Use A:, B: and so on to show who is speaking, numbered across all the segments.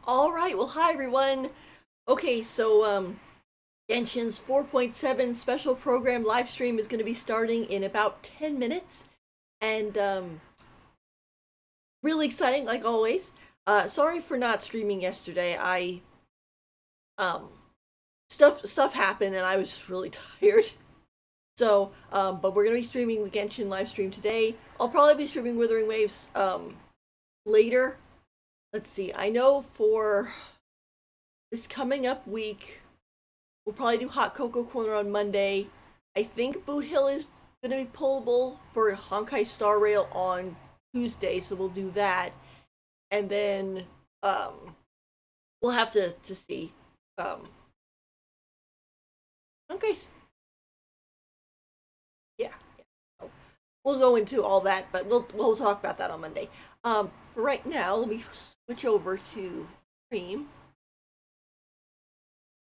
A: All right, well, hi everyone. Okay, so Genshin's 4.7 special program live stream is going to be starting in about 10 minutes, and really exciting like always. Sorry for not streaming yesterday. I um stuff happened and I was just really tired. So, but we're going to be streaming the Genshin live stream today. I'll probably be streaming Wuthering Waves later. Let's see. I know for this coming up week we'll probably do Hot Cocoa Corner on Monday. I think Boot Hill is going to be pullable for Honkai Star Rail on Tuesday, so we'll do that. And then we'll have to see. Honkai, yeah, yeah. We'll go into all that, but we'll talk about that on Monday. For right now, let me switch over to stream.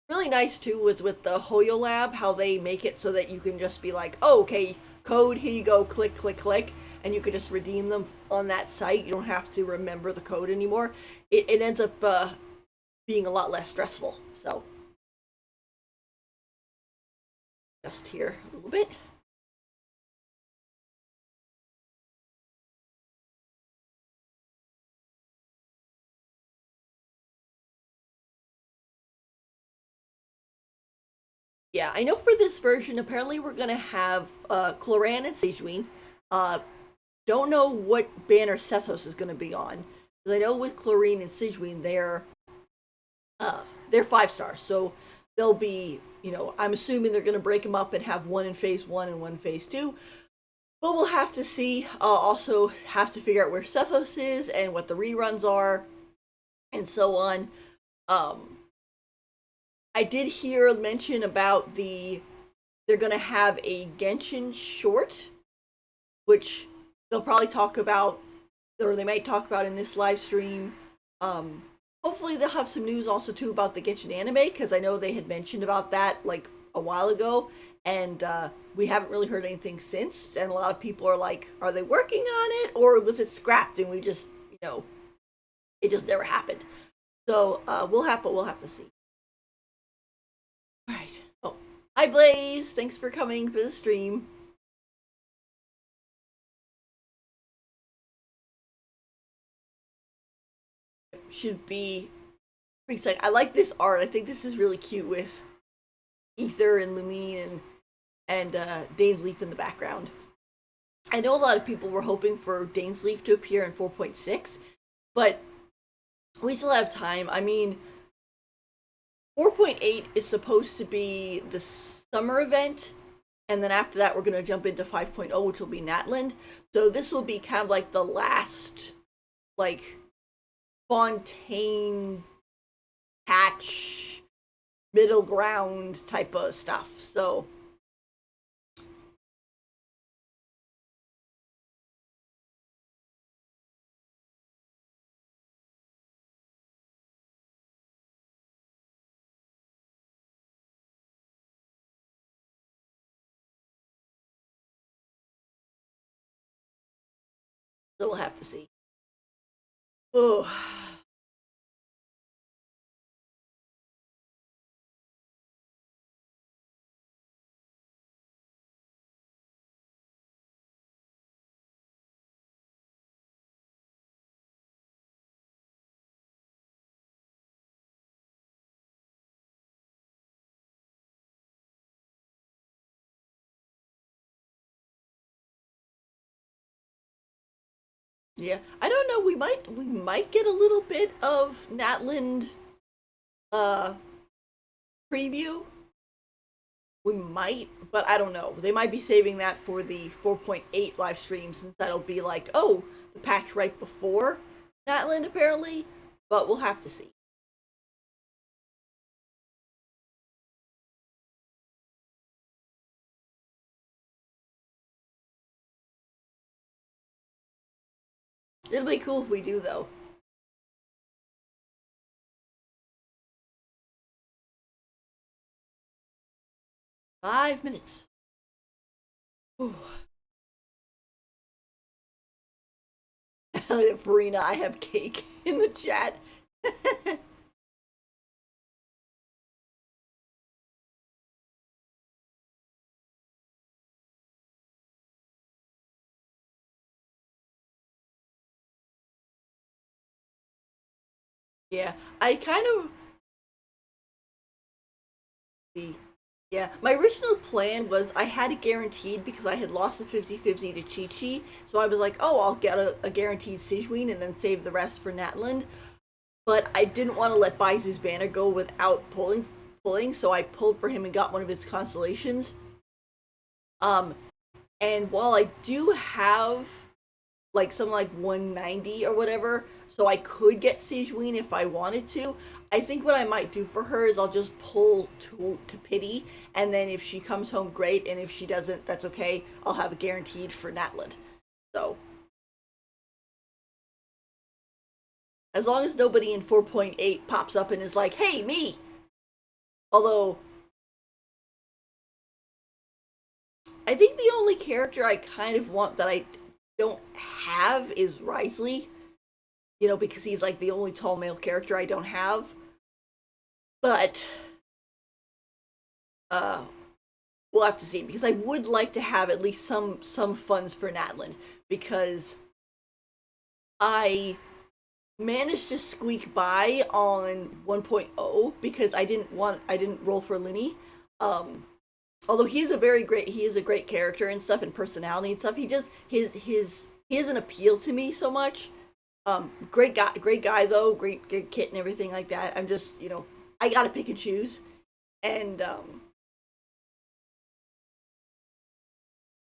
A: Really nice too with the Hoyo Lab, how they make it so that you can just be like, oh, okay, code, here you go, click, click, click, and you could just redeem them on that site. You don't have to remember the code anymore. It ends up being a lot less stressful. So, just here a little bit. Yeah, I know for this version, apparently we're gonna have Cloran and Sejuin. Uh, don't know what banner Sethos is gonna be on. Because I know with Chlorine and Sejuin, they're 5 stars, so they'll be, I'm assuming they're gonna break them up and have one in phase one and one in phase two. But we'll have to see. Also, have to figure out where Sethos is and what the reruns are, and so on. Um, I did hear mention about they're gonna have a Genshin short, which they'll probably talk about, or they might talk about in this live stream. Hopefully they'll have some news also too about the Genshin anime, because I know they had mentioned about that like a while ago, and we haven't really heard anything since. And a lot of people are like, are they working on it, or was it scrapped and we just, it just never happened. So we'll have to see. All right. Oh, hi Blaze. Thanks for coming for the stream. Should be pretty exciting. I like this art. I think this is really cute with Ether and Lumine and Dainsleif in the background. I know a lot of people were hoping for Dainsleif to appear in 4.6, but we still have time. I mean, 4.8 is supposed to be the summer event, and then after that, we're going to jump into 5.0, which will be Natlan. So this will be kind of like the last, like, Fontaine patch, middle ground type of stuff. So we'll have to see. Oh, yeah. I don't know. We might get a little bit of Natland uh preview. We might, but I don't know. They might be saving that for the 4.8 live stream, since that'll be like, oh, the patch right before Natland apparently. But we'll have to see. It'll be cool if we do though. 5 minutes. Ooh. Farina, I have cake in the chat. Yeah, I kind of see. Yeah, my original plan was I had it guaranteed because I had lost a 50-50 to Chi-Chi, so I was like, oh, I'll get a guaranteed Sigeween and then save the rest for Natland. But I didn't want to let Baizu's banner go without pulling, so I pulled for him and got one of its constellations. Um, and while I do have like something like 190 or whatever, so I could get Sigeween if I wanted to. I think what I might do for her is I'll just pull to pity, and then if she comes home, great, and if she doesn't, that's okay. I'll have it guaranteed for Natland. So as long as nobody in 4.8 pops up and is like, "Hey, me." Although I think the only character I kind of want that I don't have is Risley. Because he's like the only tall male character I don't have. But uh we'll have to see because I would like to have at least some funds for Natlan because I managed to squeak by on 1.0 because I didn't roll for Linny. Um Although he is a great character and stuff and personality and stuff. He just he doesn't appeal to me so much. Great guy though, great kit and everything like that. I'm just, I gotta pick and choose. And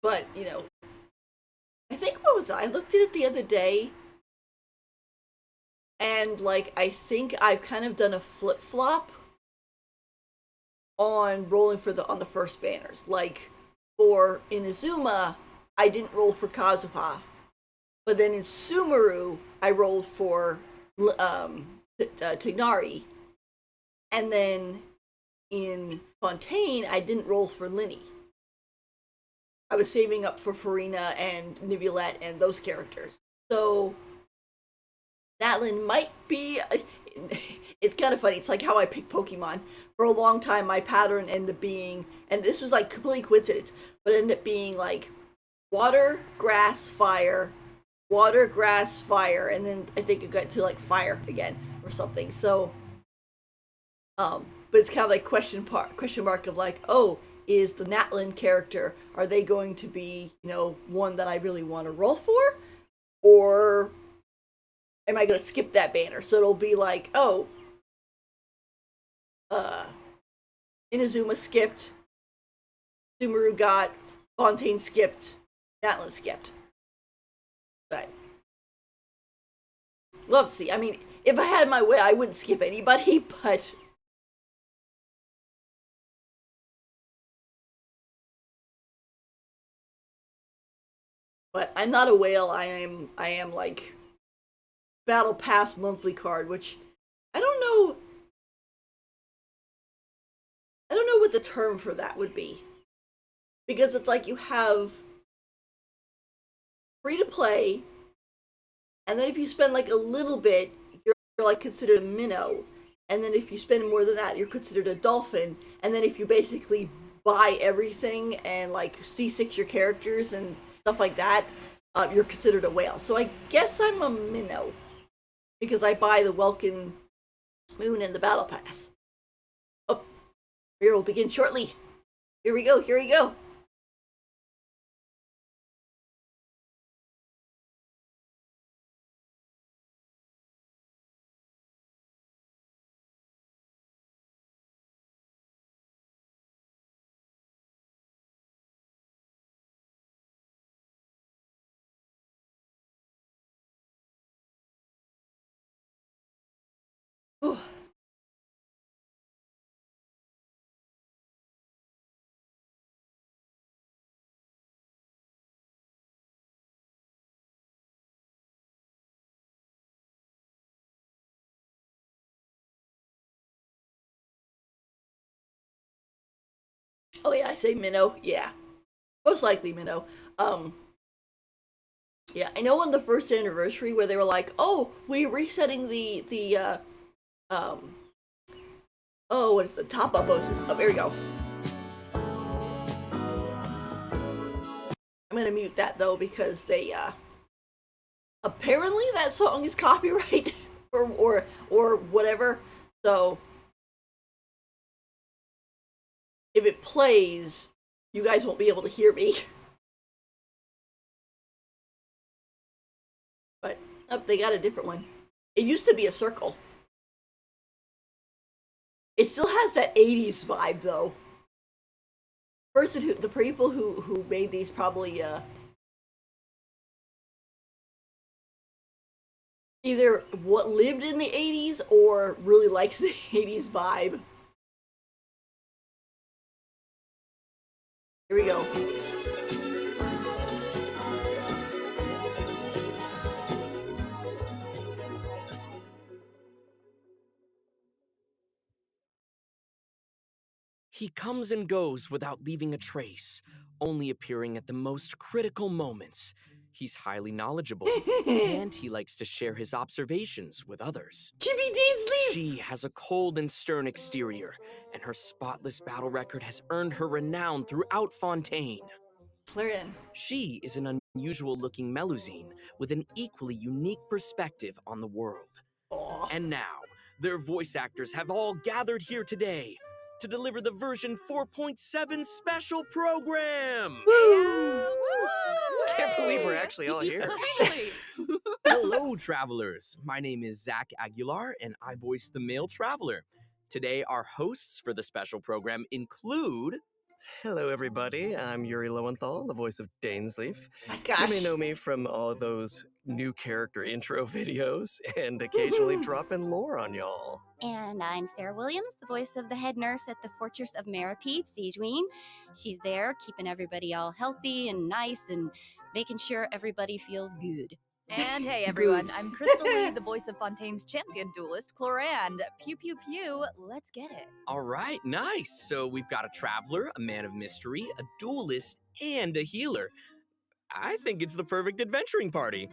A: but I think what was I looked at it the other day, and like I think I've kind of done a flip flop on rolling for the on the first banners. Like for Inazuma, I didn't roll for Kazuha, but then in Sumeru, I rolled for Tignari, and then in Fontaine, I didn't roll for Linny. I was saving up for Farina and Nivulette and those characters. So Natlan might be. It's kind of funny. It's like how I pick Pokemon. For a long time, my pattern ended up being, and this was like complete coincidence, but it ended up being like water, grass, fire, water, grass, fire, and then I think it got to like fire again or something. So, but it's kind of like question mark of like, oh, is the Natlan character, are they going to be one that I really want to roll for, or am I going to skip that banner? So it'll be like, oh, uh, Inazuma skipped, Sumeru got, Fontaine skipped, Natlan skipped. But love to see. I mean, if I had my way, I wouldn't skip anybody, but I'm not a whale. I am like battle pass monthly card, which I don't know. I don't know what the term for that would be because it's like you have free to play, and then if you spend like a little bit, you're like considered a minnow, and then if you spend more than that, you're considered a dolphin, and then if you basically buy everything and like C6 your characters and stuff like that, you're considered a whale. So I guess I'm a minnow because I buy the Welkin Moon and the Battle Pass. Oh, here will begin shortly. Here we go. Here we go. Whew. Oh yeah, I say minnow. Yeah, most likely minnow. Um, yeah, I know on the first anniversary where they were like, "Oh, we're resetting the um oh, what is the top up of this stuff?" There we go. I'm gonna mute that though because they apparently that song is copyright. or whatever. So if it plays, you guys won't be able to hear me. But they got a different one. It used to be a circle. It still has that 80s vibe though. The people who made these probably either what lived in the 80s or really likes the 80s vibe. Here we go.
B: He comes and goes without leaving a trace, only appearing at the most critical moments. He's highly knowledgeable, and he likes to share his observations with others.
A: Chippy Deansley!
B: She has a cold and stern exterior, and her spotless battle record has earned her renown throughout Fontaine.
A: Clarion.
B: She is an unusual-looking Melusine with an equally unique perspective on the world.
A: Aww.
B: And now, their voice actors have all gathered here today to deliver the version 4.7 special program!
A: Woo!
C: Can't believe we're actually all here.
B: Hello, travelers. My name is Zach Aguilar, and I voice the male traveler. Today, our hosts for the special program include...
C: Hello, everybody. I'm Yuri Lowenthal, the voice of Dainsleif.
A: My
C: You
A: gosh.
C: may know me from all those new character intro videos and occasionally dropping lore on y'all.
D: And I'm Sarah Williams, the voice of the head nurse at the Fortress of Maripede, Siegeween. She's there keeping everybody all healthy and nice and making sure everybody feels good.
E: And hey everyone, I'm Crystal Lee, the voice of Fontaine's champion duelist, Clorand. Pew pew pew, let's get it.
B: All right, nice. So we've got a traveler, a man of mystery, a duelist, and a healer. I think it's the perfect adventuring party.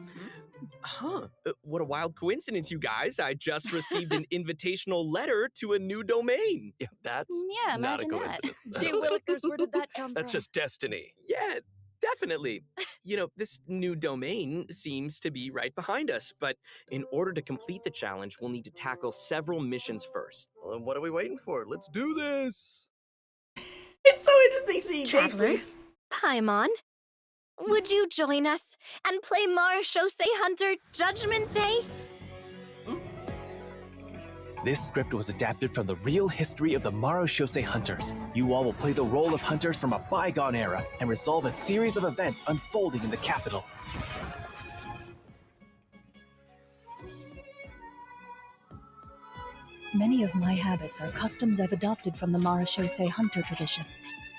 B: What a wild coincidence, you guys. I just received an invitational letter to a new domain.
C: Yeah, that's
D: Yeah,
C: not a
D: imagine that.
C: coincidence.
E: Gee willikers, where did that come
C: That's
E: from?
C: just destiny.
B: Yeah, definitely. You know, this new domain seems to be right behind us, but in order to complete the challenge, we'll need to tackle several missions first.
C: Well, then what are we waiting for? Let's do this.
A: It's so interesting seeing
F: Traveler?
A: Dainsleif.
F: Paimon, would you join us and play Marechaussee Hunter Judgment Day?
G: This script was adapted from the real history of the Marechaussee Hunters. You all will play the role of hunters from a bygone era and resolve a series of events unfolding in the capital.
H: Many of my habits are customs I've adopted from the Marechaussee Hunter tradition.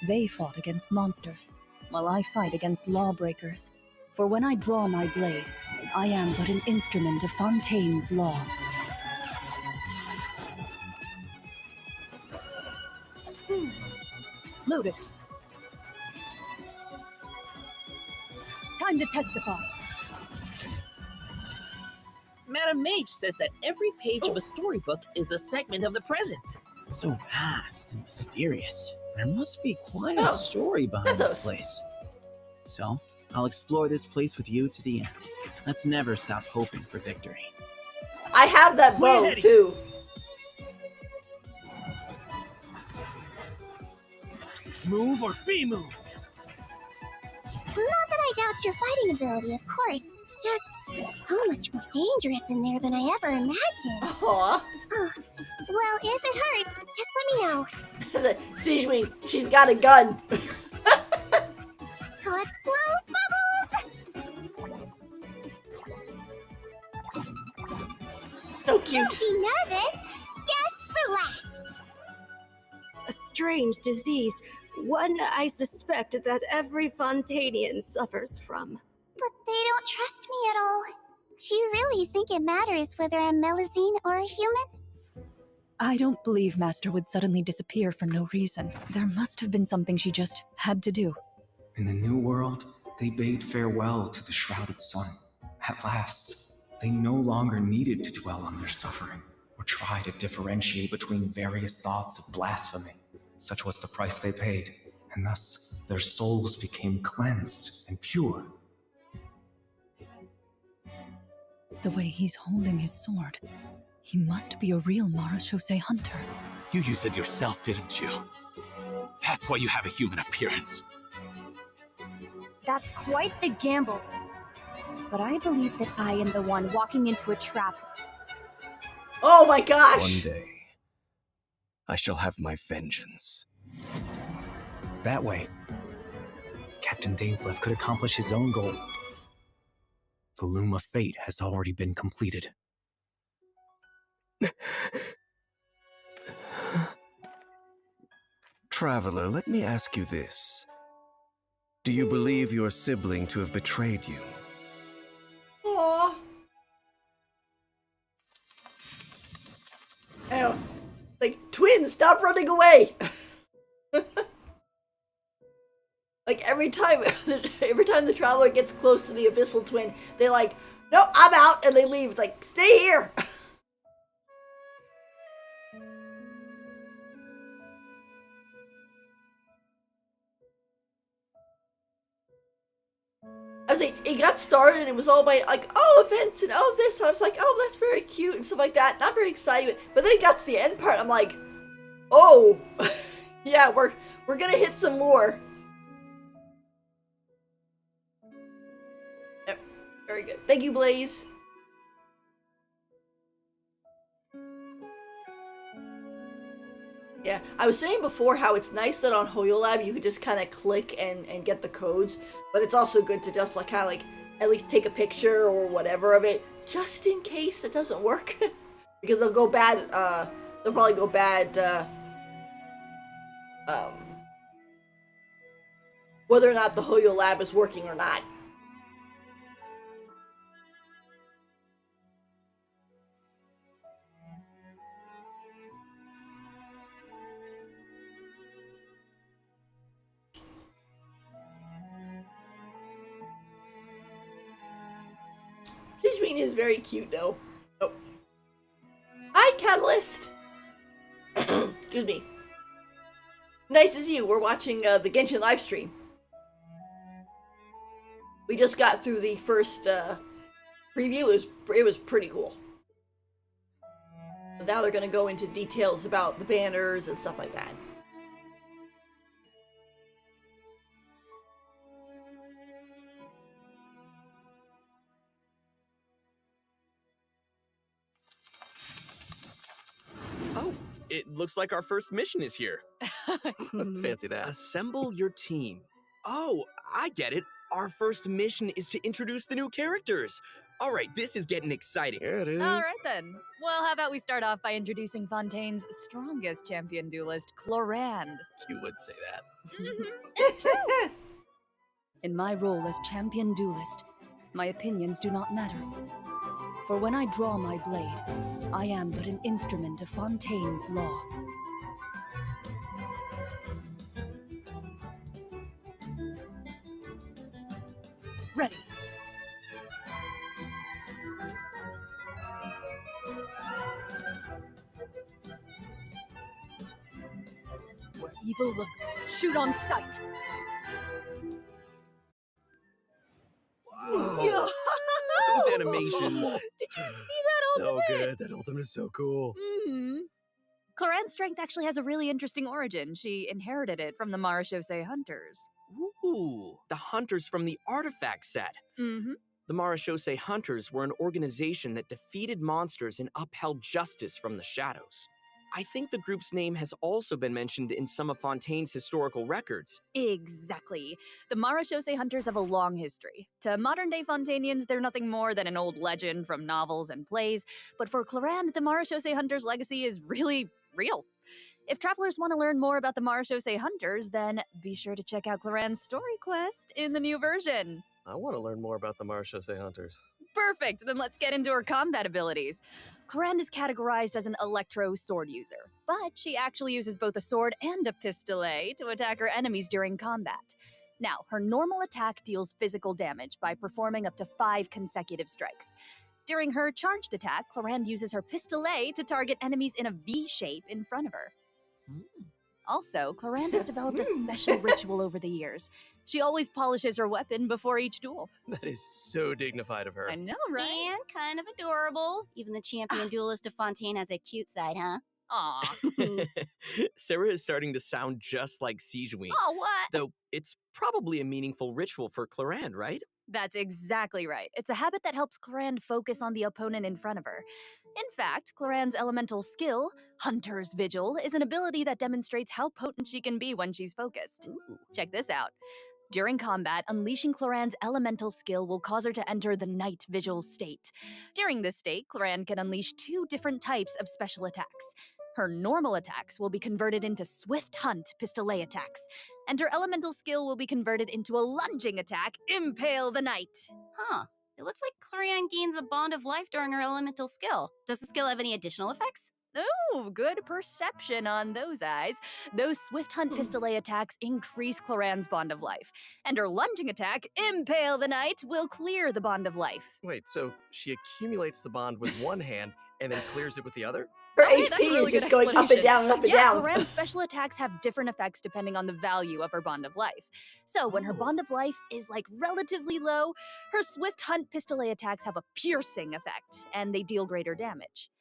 H: They fought against monsters, while I fight against lawbreakers. For when I draw my blade, I am but an instrument of Fontaine's law. Loaded. Time to testify.
I: Madam Mage says that every page of a storybook is a segment of the present.
J: It's so vast and mysterious. There must be quite a story behind this place. So, I'll explore this place with you to the end. Let's never stop hoping for victory.
A: I have that bow too.
J: Move or be moved.
K: Not that I doubt your fighting ability, of course. It's just so much more dangerous in there than I ever imagined.
A: Aww.
K: Well, if it hurts, just let me know.
A: Siegeween, she's got a gun.
K: Let's blow bubbles!
A: So cute.
K: Don't be nervous. Just relax.
L: A strange disease. One I suspect that every Fontainian suffers from.
K: But they don't trust me at all. Do you really think it matters whether I'm Melusine or a human?
H: I don't believe Master would suddenly disappear for no reason. There must have been something she just had to do.
M: In the New World, they bade farewell to the shrouded sun. At last, they no longer needed to dwell on their suffering, or try to differentiate between various thoughts of blasphemy. Such was the price they paid, and thus their souls became cleansed and pure.
H: The way he's holding his sword, he must be a real Marashose hunter.
G: You used it yourself, didn't you? That's why you have a human appearance.
F: That's quite the gamble. But I believe that I am the one walking into a trap.
A: Oh my gosh!
C: One day, I shall have my vengeance.
M: That way, Captain Dainslev could accomplish his own goal. The loom of fate has already been completed.
C: Traveler, let me ask you this. Do you believe your sibling to have betrayed you?
A: Aww. Oh, like, twins, stop running away! Like, every time the traveler gets close to the abyssal twin, they're like, no, I'm out, and they leave. It's like, stay here! I was like, it got started and it was all by like, oh, events and oh this. And I was like, oh, that's very cute and stuff like that. Not very excited, but then it got to the end part. I'm like, oh, yeah, we're gonna hit some lore. Yep, very good. Thank you, Blaze. Yeah, I was saying before how it's nice that on HoYoLab you could just kind of click and get the codes, but it's also good to just like kind of like at least take a picture or whatever of it, just in case it doesn't work, because they'll go bad. They'll probably go bad. Whether or not the HoYoLab is working or not. Sijmin is very cute though. Oh. Hi, Catalyst! Excuse me. Nice to see you. We're watching the Genshin live stream. We just got through the first preview. It was pretty cool. Now they're going to go into details about the banners and stuff like that.
B: Oh, it looks like our first mission is here.
C: Fancy that.
B: Assemble your team. Oh, I get it. Our first mission is to introduce the new characters. All right, this is getting exciting.
C: Here it is.
E: All right then. Well, how about we start off by introducing Fontaine's strongest champion duelist, Clorand.
C: You would say that.
E: It's true.
H: In my role as champion duelist, my opinions do not matter. For when I draw my blade, I am but an instrument of Fontaine's law. Ready. Where evil lurks, shoot on sight.
B: Whoa. Those animations.
E: Did you see that ultimate?
C: So good. That ultimate is so cool.
E: Mm-hmm. Clorand's strength actually has a really interesting origin. She inherited it from the Marashose hunters.
B: Ooh, the hunters from the artifact set.
E: Mm-hmm.
B: The Marashose Hunters were an organization that defeated monsters and upheld justice from the shadows. I think the group's name has also been mentioned in some of Fontaine's historical records.
E: Exactly. The Marashose hunters have a long history. To modern-day Fontainians, they're nothing more than an old legend from novels and plays, but for Clorand, the Marashose hunters' legacy is really real. If travelers want to learn more about the Marashose hunters, then be sure to check out Clorand's story quest in the new version.
C: I want to learn more about the Marashose Hunters.
E: Perfect! Then let's get into her combat abilities. Clorand is categorized as an electro sword user, but she actually uses both a sword and a pistolet to attack her enemies during combat. Now, her normal attack deals physical damage by performing up to 5 consecutive strikes. During her charged attack, Clorand uses her pistolet to target enemies in a V shape in front of her. Also, Clarand has developed a special ritual over the years. She always polishes her weapon before each duel.
C: That is so dignified of her.
E: I know, right?
D: And kind of adorable. Even the champion duelist of Fontaine has a cute side, huh?
E: Aw.
B: Sarah is starting to sound just like Sijuin.
D: Oh, what?
B: Though it's probably a meaningful ritual for Clarand, right?
E: That's exactly right. It's a habit that helps Clarand focus on the opponent in front of her. In fact, Clarand's elemental skill, Hunter's Vigil, is an ability that demonstrates how potent she can be when she's focused.
D: Ooh.
E: Check this out. During combat, unleashing Clarand's elemental skill will cause her to enter the Night Vigil state. During this state, Clarand can unleash 2 different types of special attacks. Her normal attacks will be converted into Swift Hunt Pistolet attacks, and her elemental skill will be converted into a lunging attack, Impale the Knight.
D: Huh. It looks like Clarion gains a bond of life during her elemental skill. Does the skill have any additional effects?
E: Oh, good perception on those eyes. Those Swift Hunt Pistolet attacks increase Clarand's bond of life, and her lunging attack, Impale the Knight, will clear the bond of life.
C: Wait, so she accumulates the bond with one hand and then clears it with the other?
A: Her
E: Okay,
A: HP
E: that's a really
A: is
E: good
A: just going up and
E: explanation.
A: down and up and
E: Yeah,
A: down.
E: Clarand's special attacks have different effects depending on the value of her bond of life. So when her bond of life is like relatively low, her Swift Hunt Pistolet attacks have a piercing effect, and they deal greater damage.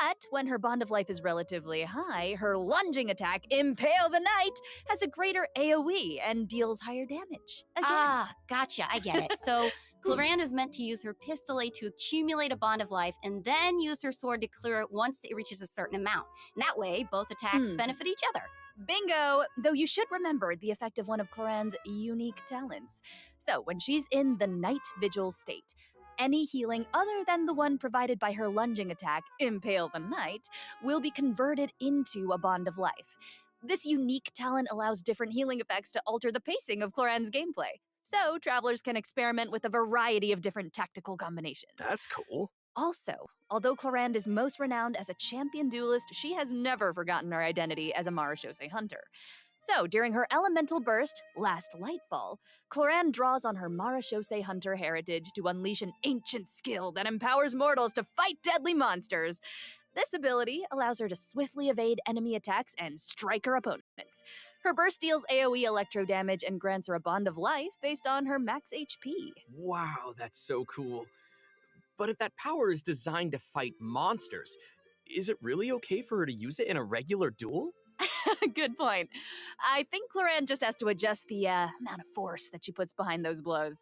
E: But when her bond of life is relatively high, her lunging attack, Impale the Knight, has a greater AoE and deals higher damage. Again.
D: Ah, gotcha. I get it. So Clarand is meant to use her pistolet to accumulate a bond of life and then use her sword to clear it once it reaches a certain amount. And that way, both attacks benefit each other.
E: Bingo! Though you should remember the effect of one of Clarand's unique talents. So when she's in the Night Vigil state, any healing other than the one provided by her lunging attack, Impale the Knight, will be converted into a bond of life. This unique talent allows different healing effects to alter the pacing of Clarand's gameplay, so travelers can experiment with a variety of different tactical combinations.
C: That's cool.
E: Also, although Clarand is most renowned as a champion duelist, she has never forgotten her identity as a Marashose hunter. So, during her elemental burst, Last Lightfall, Clarand draws on her Marashose hunter heritage to unleash an ancient skill that empowers mortals to fight deadly monsters. This ability allows her to swiftly evade enemy attacks and strike her opponents. Her burst deals AoE electro damage and grants her a bond of life based on her max HP.
B: Wow, that's so cool. But if that power is designed to fight monsters, is it really okay for her to use it in a regular duel?
E: Good point. I think Clarand just has to adjust the amount of force that she puts behind those blows.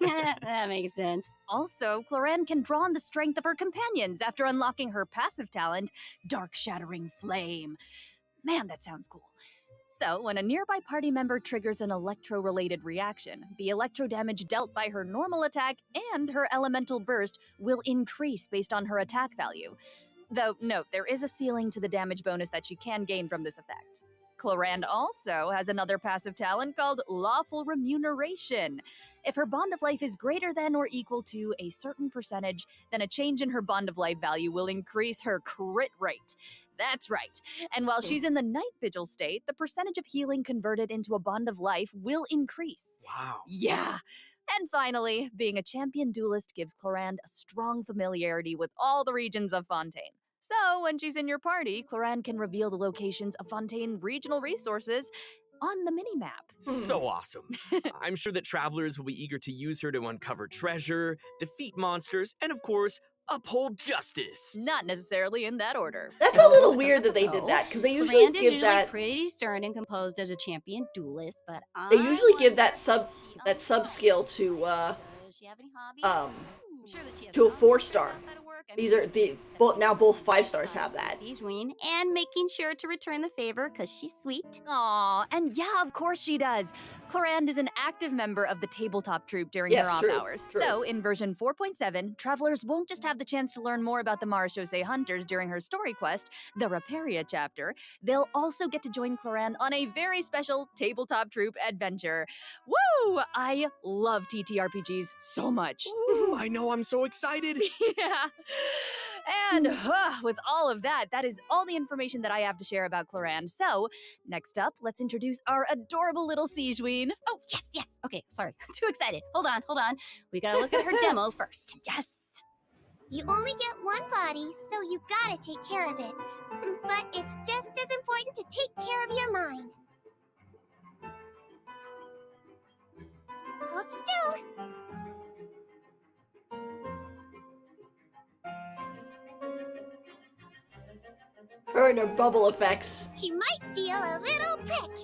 D: That makes sense.
E: Also, Clarand can draw on the strength of her companions after unlocking her passive talent, Dark Shattering Flame. Man, that sounds cool. So, when a nearby party member triggers an electro-related reaction, the electro damage dealt by her normal attack and her elemental burst will increase based on her attack value. Though, note, there is a ceiling to the damage bonus that she can gain from this effect. Clarand also has another passive talent called Lawful Remuneration. If her bond of life is greater than or equal to a certain percentage, then a change in her bond of life value will increase her crit rate. That's right. And while she's in the Night Vigil state, the percentage of healing converted into a bond of life will increase.
B: Wow.
E: Yeah. And finally, being a champion duelist gives Clarand a strong familiarity with all the regions of Fontaine. So, when she's in your party, Clarand can reveal the locations of Fontaine regional resources on the minimap.
B: So awesome. I'm sure that travelers will be eager to use her to uncover treasure, defeat monsters, and of course, uphold justice.
E: Not necessarily in that order.
A: That's a little weird that they did that, because they usually
D: Clarand is
A: give
D: usually
A: that.
D: pretty stern and composed as a champion duelist, but
A: They usually give that sub skill to
D: Does she have any hobbies? I'm sure that she has
A: to a
D: hobbies
A: 4-star.
D: outside of work. I
A: These
D: mean,
A: are the both 5-stars have that.
D: Sijuin, and making sure to return the favor because she's sweet.
E: Aw, and yeah, of course she does. Clarand is an active member of the tabletop troupe during
A: Yes,
E: her off
A: true,
E: hours.
A: true.
E: So, in version 4.7, travelers won't just have the chance to learn more about the Marashose hunters during her story quest, the Raparia chapter, they'll also get to join Clarand on a very special tabletop troupe adventure. Woo! I love TTRPGs so much.
B: Ooh, I know, I'm so excited.
E: Yeah. And with all of that, that is all the information that I have to share about Clarand. So, next up, let's introduce our adorable little Sijuin.
D: Oh, yes. Okay, sorry. I'm too excited. Hold on. We gotta look at her demo first.
E: Yes.
K: You only get one body, so you gotta take care of it. But it's just as important to take care of your mind. Hold still.
A: Her and her bubble effects.
K: You might feel a little prick.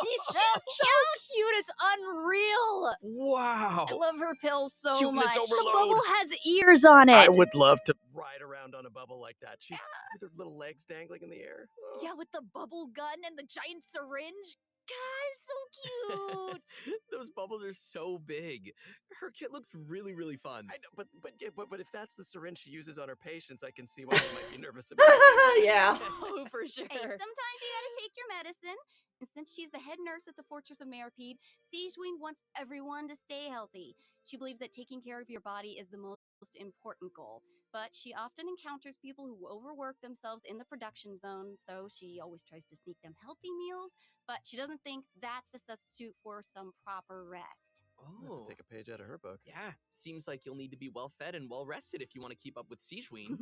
E: She's so cute, it's unreal!
B: Wow!
E: I love her pills so
B: Cuteness
E: much.
B: overload.
E: The bubble has ears on it!
C: I would love to ride around on a bubble like that. She's with her little legs dangling in the air. Oh.
E: Yeah, with the bubble gun and the giant syringe. Guys, so cute!
B: Those bubbles are so big. Her kit looks really, really fun.
C: I know, but if that's the syringe she uses on her patients, I can see why you might be nervous about it.
A: Yeah.
E: Oh, for sure.
D: Hey, sometimes you gotta take your medicine. And since she's the head nurse at the Fortress of Maripede, Siegeween wants everyone to stay healthy. She believes that taking care of your body is the most important goal. But she often encounters people who overwork themselves in the production zone, so she always tries to sneak them healthy meals, but she doesn't think that's a substitute for some proper rest.
C: I'll have to take a page out of her book.
B: Yeah, seems like you'll need to be well fed and well rested if you want to keep up with Siegeween.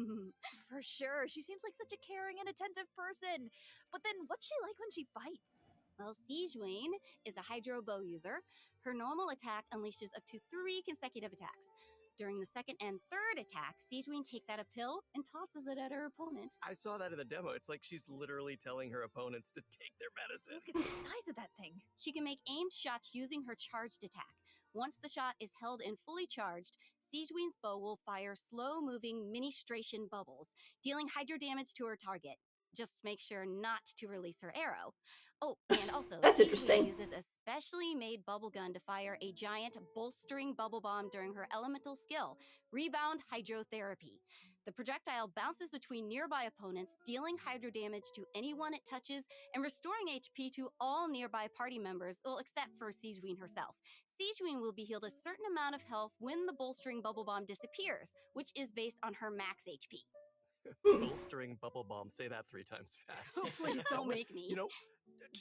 E: For sure. She seems like such a caring and attentive person. But then what's she like when she fights?
D: Well, Siegeween is a Hydro Bow user. Her normal attack unleashes up to 3 consecutive attacks. During the second and third attack, Siegeween takes out a pill and tosses it at her opponent.
C: I saw that in the demo. It's like she's literally telling her opponents to take their medicine.
E: Look at the size of that thing.
D: She can make aimed shots using her charged attack. Once the shot is held and fully charged, Siegeween's bow will fire slow-moving ministration bubbles, dealing hydro damage to her target. Just make sure not to release her arrow. Oh, and also,
A: That's
D: Siegeween
A: interesting.
D: uses a specially made bubble gun to fire a giant bolstering bubble bomb during her elemental skill, Rebound Hydrotherapy. The projectile bounces between nearby opponents, dealing hydro damage to anyone it touches and restoring HP to all nearby party members, well, except for Siegeween herself. Siegeween will be healed a certain amount of health when the bolstering bubble bomb disappears, which is based on her max HP.
C: Bolstering bubble bomb. Say that 3 times fast.
D: Oh, please don't make me.
C: You know,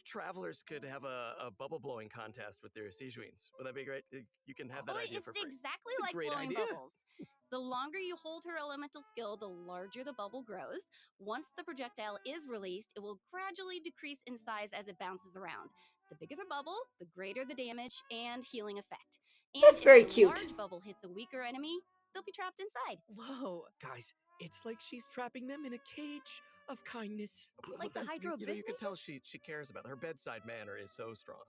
C: travelers could have a bubble blowing contest with their Siegeweens. Would that be great? You can have that idea for free.
D: It's exactly
B: It's a
D: like
B: great
D: blowing
B: idea.
D: bubbles. The longer you hold her elemental skill, the larger the bubble grows. Once the projectile is released, it will gradually decrease in size as it bounces around. The bigger the bubble, the greater the damage and healing effect. And
A: That's very
D: if a
A: cute.
D: large bubble hits a weaker enemy, they'll be trapped inside.
E: Whoa.
B: Guys, it's like she's trapping them in a cage of kindness.
E: Like the Hydro
C: You can tell
E: Business?
C: she cares about her bedside manner is so strong.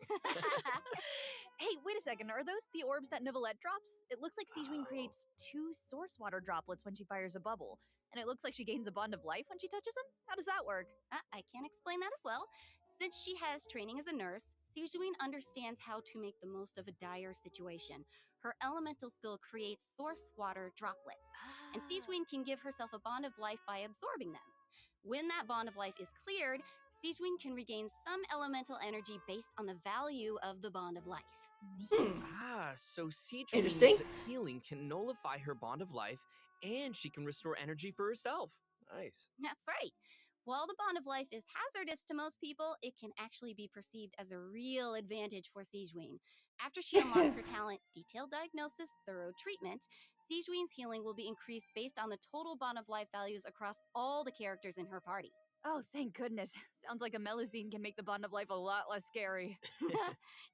E: Hey, wait a second. Are those the orbs that Nivelette drops? It looks like Siegeween creates 2 source water droplets when she fires a bubble. And it looks like she gains a bond of life when she touches them? How does that work?
D: I can explain that as well. Since she has training as a nurse, Siegeween understands how to make the most of a dire situation. Her elemental skill creates source water droplets, and Siegeween can give herself a bond of life by absorbing them. When that bond of life is cleared, Siegeween can regain some elemental energy based on the value of the bond of life.
B: So
A: Interesting.
B: Siegeween's healing can nullify her bond of life, and she can restore energy for herself.
C: Nice.
D: That's right. While the bond of life is hazardous to most people, it can actually be perceived as a real advantage for Siegeween. After she unlocks her talent, Detailed Diagnosis, Thorough Treatment, Siegeween's healing will be increased based on the total bond of life values across all the characters in her party.
E: Oh, thank goodness. Sounds like a Melusine can make the bond of life a lot less scary.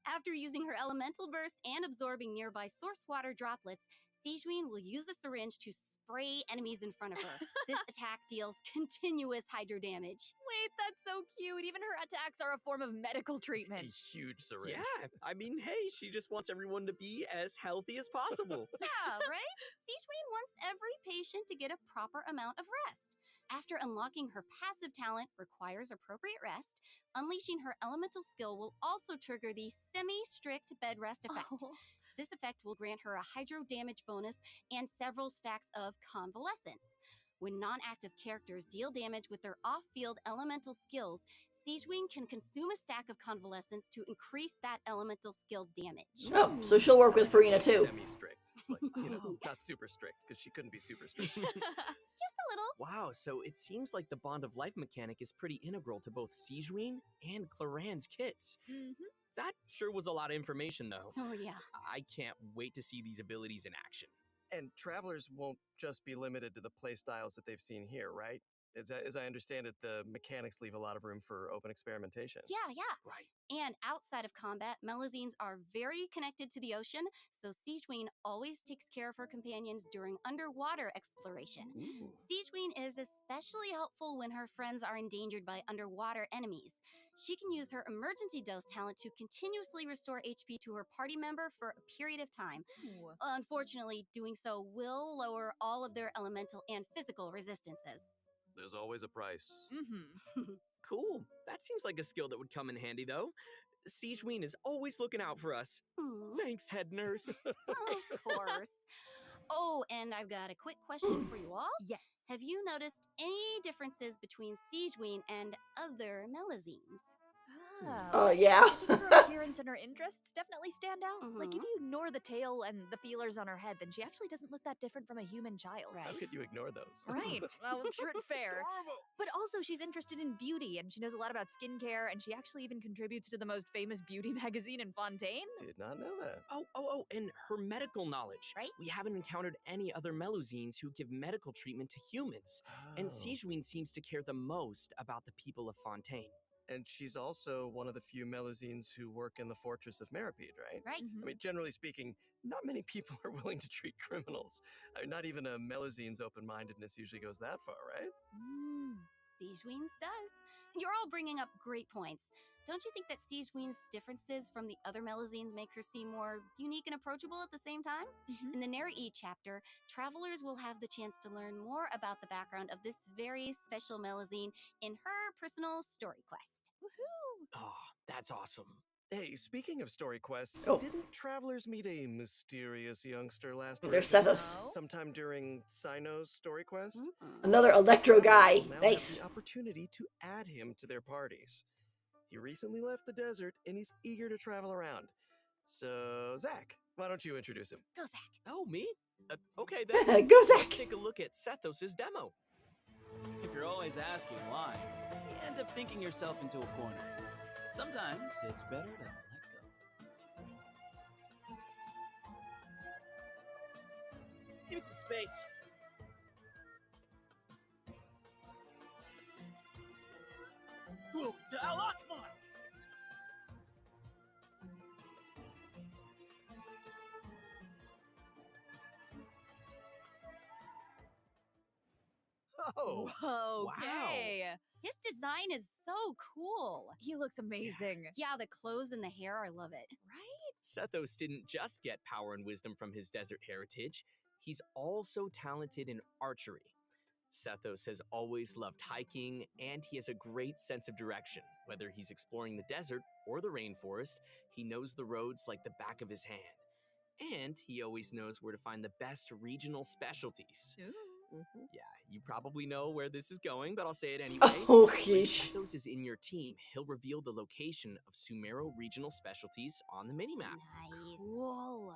D: After using her elemental burst and absorbing nearby source water droplets, Siegeween will use the syringe to spray enemies in front of her. This attack deals continuous hydro damage.
E: Wait, that's so cute. Even her attacks are a form of medical treatment.
C: A huge syringe.
B: Yeah, I mean, hey, she just wants everyone to be as healthy as possible.
D: Yeah, right? Siegeween wants every patient to get a proper amount of rest. After unlocking her passive talent requires appropriate rest, unleashing her elemental skill will also trigger the semi-strict bed rest effect.
E: Oh.
D: This effect will grant her a hydro damage bonus and several stacks of convalescence. When non-active characters deal damage with their off-field elemental skills, Siegeween can consume a stack of convalescence to increase that elemental skill damage.
A: Oh, so she'll work with Farina too.
C: Semi-strict. Like, not super strict, because she couldn't be super strict.
D: Just a little.
B: Wow, so it seems like the bond of life mechanic is pretty integral to both Siegeween and Claran's kits.
E: Mm-hmm.
B: That sure was a lot of information, though.
D: Oh, yeah.
B: I can't wait to see these abilities in action.
C: And travelers won't just be limited to the playstyles that they've seen here, right? As I understand it, the mechanics leave a lot of room for open experimentation.
D: Yeah.
B: Right.
D: And outside of combat, Melazines are very connected to the ocean, so Siegeween always takes care of her companions during underwater exploration.
C: Ooh.
D: Siegeween is especially helpful when her friends are endangered by underwater enemies. She can use her emergency dose talent to continuously restore HP to her party member for a period of time.
E: Ooh.
D: Unfortunately, doing so will lower all of their elemental and physical resistances.
C: There's always a price.
E: Mm-hmm.
B: Cool. That seems like a skill that would come in handy, though. Siegeween is always looking out for us. Thanks, head nurse.
D: Of course. Oh, and I've got a quick question for you all.
E: Yes.
D: Have you noticed any differences between Siegeween and other Melazines?
A: Yeah.
E: I think her appearance and her interests definitely stand out. Like, if you ignore the tail and the feelers on her head, then she actually doesn't look that different from a human child.
D: Right.
C: How could you ignore those?
E: Right. Well, true and fair. But also, she's interested in beauty, and she knows a lot about skincare, and she actually even contributes to the most famous beauty magazine in Fontaine.
C: Did not know that.
B: Oh, and her medical knowledge.
D: Right.
B: We haven't encountered any other Melazines who give medical treatment to humans. And Siegeween seems to care the most about the people of Fontaine.
C: And she's also one of the few Melazines who work in the Fortress of Meripede, right?
D: Right.
C: I mean, generally speaking, not many people are willing to treat criminals. I mean, not even a Melazine's open-mindedness usually goes that far, right?
D: Siegeween's does. You're all bringing up great points. Don't you think that Siegeween's differences from the other Melazines make her seem more unique and approachable at the same time? In the Neri chapter, travelers will have the chance to learn more about the background of this very special Melazine in her personal story quest.
E: Woohoo!
B: Oh, that's awesome.
C: Hey, speaking of story quests,
A: Oh.
C: didn't travelers meet a mysterious youngster last
A: There's
C: week?
A: Sethos.
C: Sometime during Sino's story quest?
A: Another Electro guy.
C: Now
A: Nice.
C: have the opportunity to add him to their parties. He recently left the desert, and he's eager to travel around. So, Zach, why don't you introduce him?
D: Go, Zach.
B: Oh, me? Okay, then.
A: Go, Zach.
B: Let's take a look at Sethos' demo.
N: If you're always asking why, you end up thinking yourself into a corner. Sometimes it's better to let go. Give me some space. Glory to Al Akbar!
C: Oh,
E: Okay.
D: His design is so cool.
E: He looks amazing.
D: Yeah, the clothes and the hair, I love it.
E: Right?
B: Sethos didn't just get power and wisdom from his desert heritage, he's also talented in archery. Sethos has always loved hiking, and he has a great sense of direction. Whether he's exploring the desert or the rainforest, he knows the roads like the back of his hand. And he always knows where to find the best regional specialties. Yeah, you probably know where this is going, but I'll say it anyway.
A: Oh,
B: When
A: yeesh.
B: Sethos is in your team, he'll reveal the location of Sumero regional specialties on the minimap.
D: Nice.
E: Cool.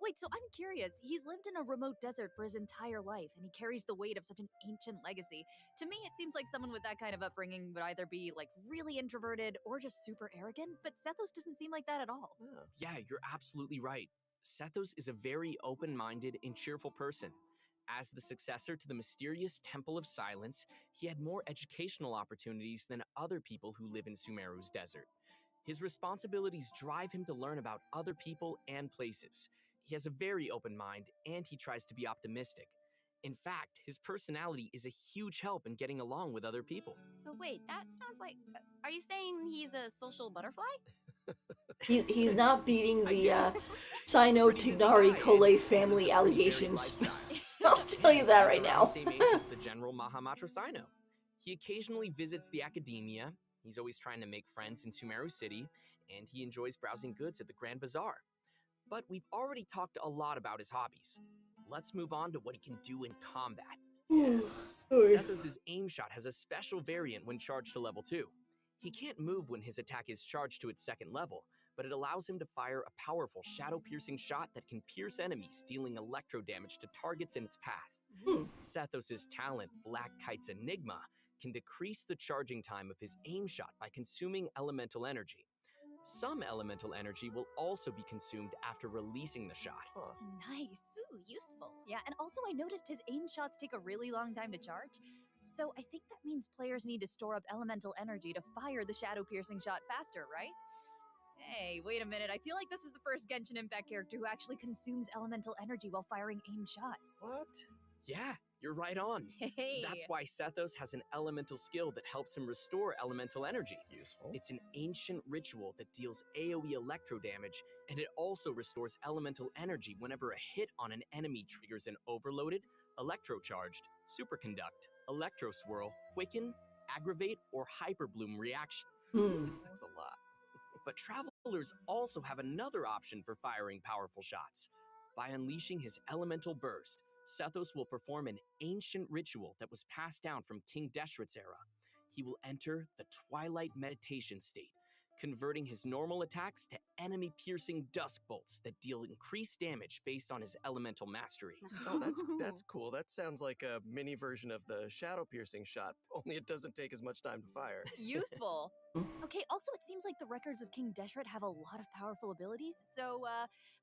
E: Wait, so I'm curious. He's lived in a remote desert for his entire life, and he carries the weight of such an ancient legacy. To me, it seems like someone with that kind of upbringing would either be, like, really introverted or just super arrogant, but Sethos doesn't seem like that at all.
B: Yeah, you're absolutely right. Sethos is a very open-minded and cheerful person. As the successor to the mysterious Temple of Silence, he had more educational opportunities than other people who live in Sumeru's desert. His responsibilities drive him to learn about other people and places. He has a very open mind, and he tries to be optimistic. In fact, his personality is a huge help in getting along with other people.
D: So wait, that sounds like... Are you saying he's a social butterfly?
A: He's not beating
B: I
A: the
B: guess.
A: Sino
B: He's a pretty busy
A: Tignari
B: guy,
A: Kole
B: and
A: family
B: lives a pretty varied
A: allegations.
B: lifestyle.
A: I'll tell you that
B: He's
A: right
B: around
A: now.
B: the same age as the General Mahamatra Sino. He occasionally visits the academia. He's always trying to make friends in Sumeru City, and he enjoys browsing goods at the Grand Bazaar. But we've already talked a lot about his hobbies. Let's move on to what he can do in combat. Sethos' aim shot has a special variant when charged to level 2. He can't move when his attack is charged to its second level, but it allows him to fire a powerful shadow-piercing shot that can pierce enemies, dealing electro damage to targets in its path. Sethos' talent, Black Kite's Enigma, can decrease the charging time of his aim shot by consuming elemental energy. Some elemental energy will also be consumed after releasing the shot.
E: Nice.
D: Ooh, useful.
E: Yeah, and also I noticed his aim shots take a really long time to charge. So I think that means players need to store up elemental energy to fire the shadow-piercing shot faster, right? Hey, wait a minute. I feel like this is the first Genshin Impact character who actually consumes elemental energy while firing aimed shots.
B: What? Yeah, you're right on.
E: Hey.
B: That's why Sethos has an elemental skill that helps him restore elemental energy.
C: Useful.
B: It's an ancient ritual that deals AoE electro damage, and it also restores elemental energy whenever a hit on an enemy triggers an overloaded, electrocharged, superconduct, electro swirl, quicken, aggravate, or hyperbloom reaction. That's a lot. But travelers also have another option for firing powerful shots. By unleashing his elemental burst, Sethos will perform an ancient ritual that was passed down from King Deshret's era. He will enter the Twilight Meditation state, converting his normal attacks to enemy-piercing dusk bolts that deal increased damage based on his elemental mastery.
C: Oh, that's cool. That sounds like a mini version of the shadow-piercing shot, only it doesn't take as much time to fire.
E: Useful. Okay, also it seems like the records of King Deshret have a lot of powerful abilities, so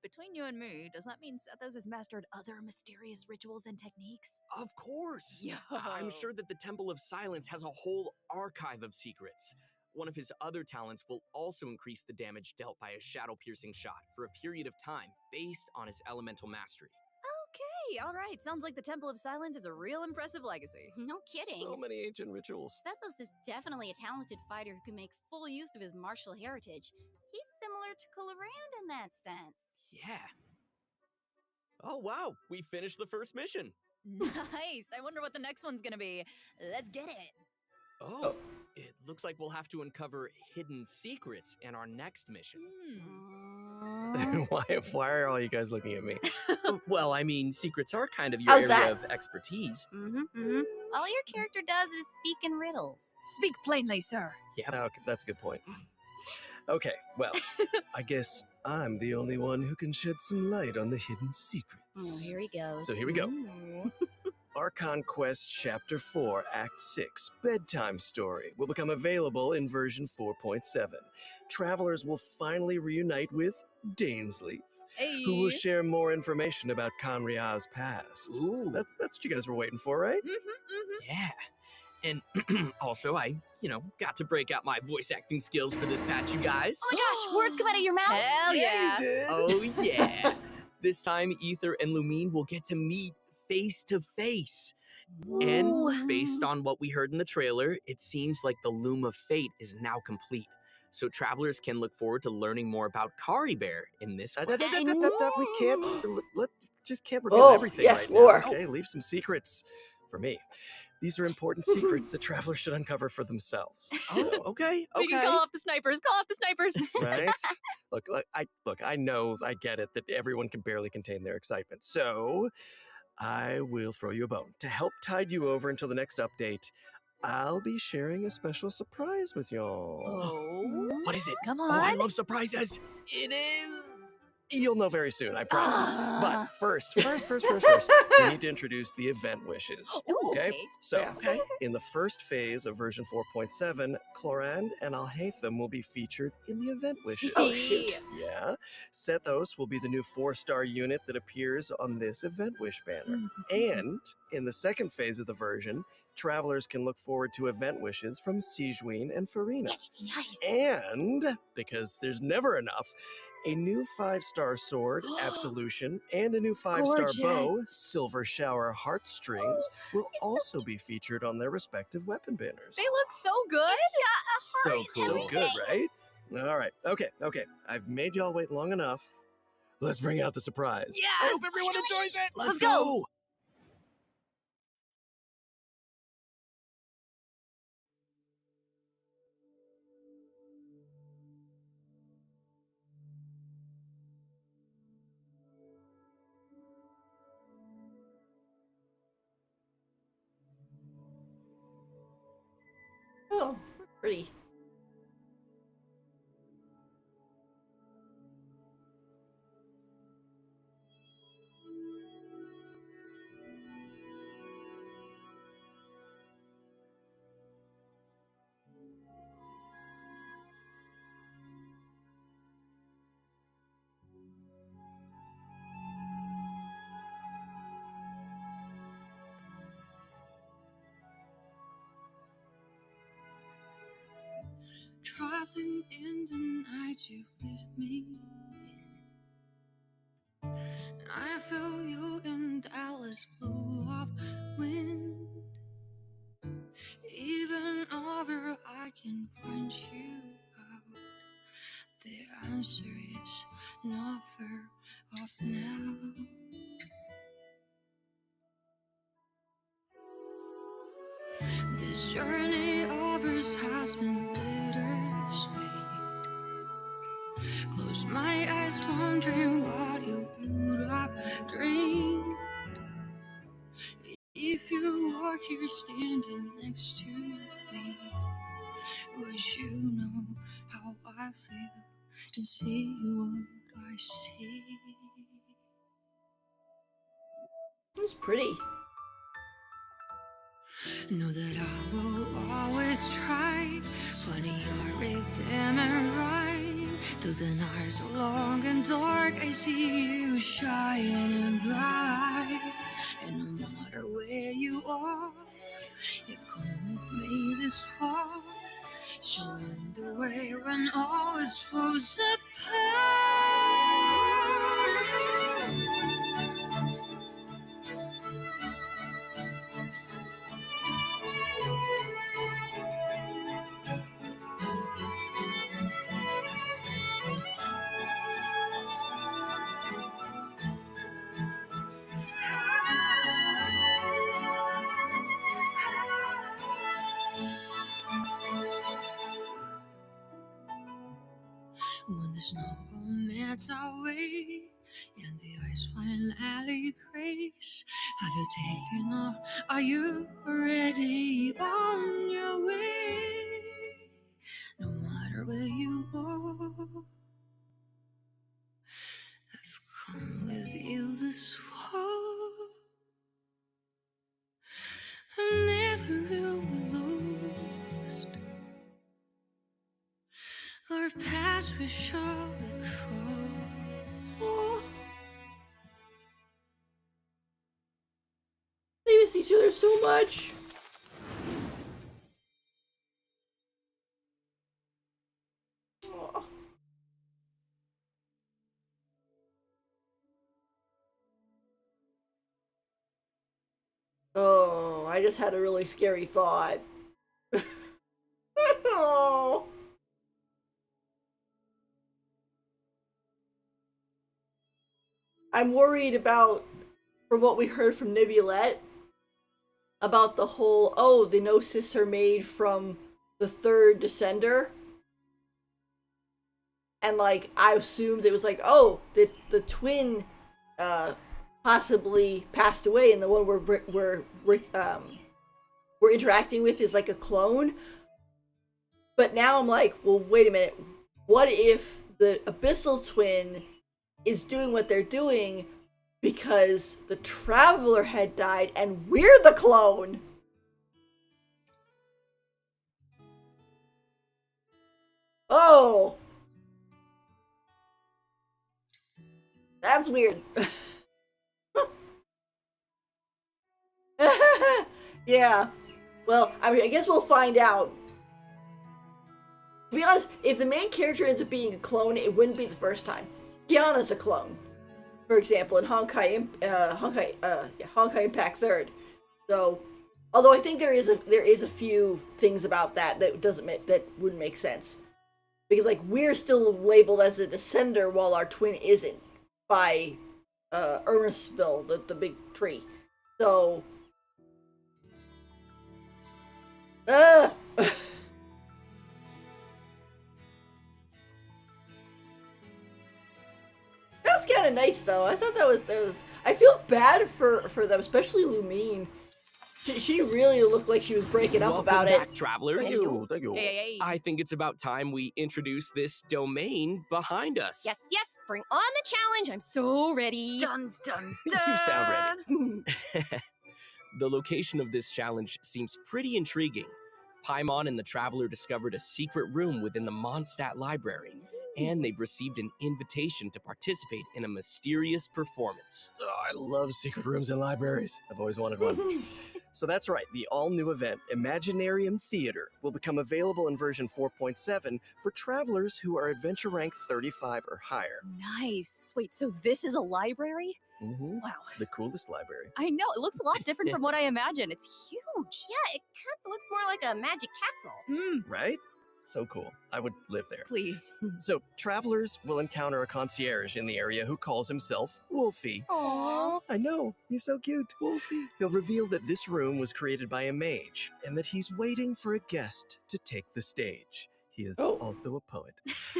E: between you and me, does that mean Sethos has mastered other mysterious rituals and techniques?
B: Of course!
E: Yo.
B: I'm sure that the Temple of Silence has a whole archive of secrets. One of his other talents will also increase the damage dealt by a shadow-piercing shot for a period of time based on his elemental mastery.
E: Okay, alright, sounds like the Temple of Silence is a real impressive legacy.
D: No kidding.
C: So many ancient rituals.
D: Sethos is definitely a talented fighter who can make full use of his martial heritage. He's similar to Colorand in that sense.
B: Yeah. Oh wow, we finished the first mission.
E: Nice, I wonder what the next one's gonna be. Let's get it.
B: Oh, it looks like we'll have to uncover hidden secrets in our next mission.
C: Why are all you guys looking at me?
B: Well, I mean, secrets are kind of your
A: How's
B: area
A: that?
B: of expertise.
D: All your character does is speak in riddles.
E: Speak plainly, sir.
B: Yeah.
C: Okay, that's a good point. Okay, well, I guess I'm the only one who can shed some light on the hidden secrets.
D: Oh, here he goes.
C: So here we go.
D: Ooh.
C: Archon Quest Chapter 4, Act 6, Bedtime Story, will become available in version 4.7. Travelers will finally reunite with Dainsleif, who will share more information about Conria's past.
B: Ooh.
C: That's what you guys were waiting for, right?
B: Yeah. And also, I, got to break out my voice acting skills for this patch, you guys.
D: Oh my gosh, words come out of your mouth?
E: Hell yeah.
C: You did.
B: Oh, yeah. This time, Ether and Lumine will get to meet face to face. And based on what we heard in the trailer, it seems like the Loom of Fate is now complete. So travelers can look forward to learning more about Kari Bear in this quest.
C: We just can't reveal everything
A: yes,
C: right
A: lore.
C: now. Okay, leave some secrets for me. These are important secrets that travelers should uncover for themselves.
B: Oh, okay.
E: We can call off the snipers. Call off the snipers.
C: Right? I know, I get it that everyone can barely contain their excitement. So I will throw you a bone. To help tide you over until the next update, I'll be sharing a special surprise with y'all.
E: Oh.
B: What is it?
E: Come
B: Oh, I
E: on.
B: love surprises.
C: It is. You'll know very soon, I promise. But first, we need to introduce the event wishes. Okay? So, in the first phase of version 4.7, Clorand and Alhaitham will be featured in the event wishes.
A: Oh, shoot.
C: Yeah. Sethos will be the new 4-star unit that appears on this event wish banner. And in the second phase of the version, travelers can look forward to event wishes from Sigewinne and Farina. And, because there's never enough, a new 5-star sword, Absolution, and a new 5-star bow,
E: Gorgeous.
C: Silver Shower Heartstrings, will also be featured on their respective weapon banners.
E: They look so good.
C: So cool. So good, right? All right. Okay. I've made y'all wait long enough. Let's bring out the surprise.
E: Yes!
C: I hope everyone enjoys it.
E: Let's go.
A: Oh, pretty.
O: Traveling in the night you lift me in. I feel you in Dallas blue of wind. Even over I can find you out. The answer is not far off now. This journey of ours has been bittersweet. Close my eyes, wondering what you would have dreamed if you were here standing next to me. Would you know how I feel and see what I see?
A: It's pretty.
O: Know that I will always try, funny your rhythm and right. Through the nights so long and dark, I see you shining bright. And no matter where you are, you've come with me this far, showing the way when all is falls apart. When the snow melts away and the ice finally breaks, have you taken off? Are you already on your way? No matter where you go, I've come with you this far. I'm never really lost. Our paths we shall cross.
A: They miss each other so much. Aw. Oh, I just had a really scary thought. Oh. I'm worried about, from what we heard from Nibulette, about the whole, oh, the Gnosis are made from the third Descender. And, like, I assumed it was like, oh, the twin possibly passed away, and the one we're interacting with is like a clone. But now I'm like, well, wait a minute. What if the Abyssal twin is doing what they're doing because the Traveler had died and we're the clone? Oh. That's weird. Yeah. Well, I mean, I guess we'll find out. To be honest, if the main character ends up being a clone, it wouldn't be the first time. Kiana's a clone, for example, in Honkai Impact 3rd. So, although I think there is a few things about that wouldn't make sense, because like we're still labeled as a descender while our twin isn't by Earnestville, the big tree. So, that was kind of nice, though. I thought that was. I feel bad for them, especially Lumine. She really looked like she was breaking up about
B: back,
A: it.
B: Travelers.
C: Thank you.
E: Hey.
B: I think it's about time we introduce this domain behind us.
D: Yes, bring on the challenge. I'm so ready.
E: Dun dun dun.
B: You sound ready. The location of this challenge seems pretty intriguing. Paimon and the Traveler discovered a secret room within the Mondstadt Library, and they've received an invitation to participate in a mysterious performance.
C: Oh, I love secret rooms in libraries. I've always wanted one. So that's right, the all-new event, Imaginarium Theater, will become available in version 4.7 for travelers who are adventure rank 35 or higher.
E: Nice. Wait, so this is a library?
C: Mm-hmm.
E: Wow.
C: The coolest library.
E: I know, it looks a lot different from what I imagined. It's huge.
F: Yeah, it kind of looks more like a magic castle.
C: Right? So cool. I would live there.
E: Please.
C: So, travelers will encounter a concierge in the area who calls himself Wolfie.
F: Aww.
C: I know, he's so cute. Wolfie. He'll reveal that this room was created by a mage and that he's waiting for a guest to take the stage. He is also a poet.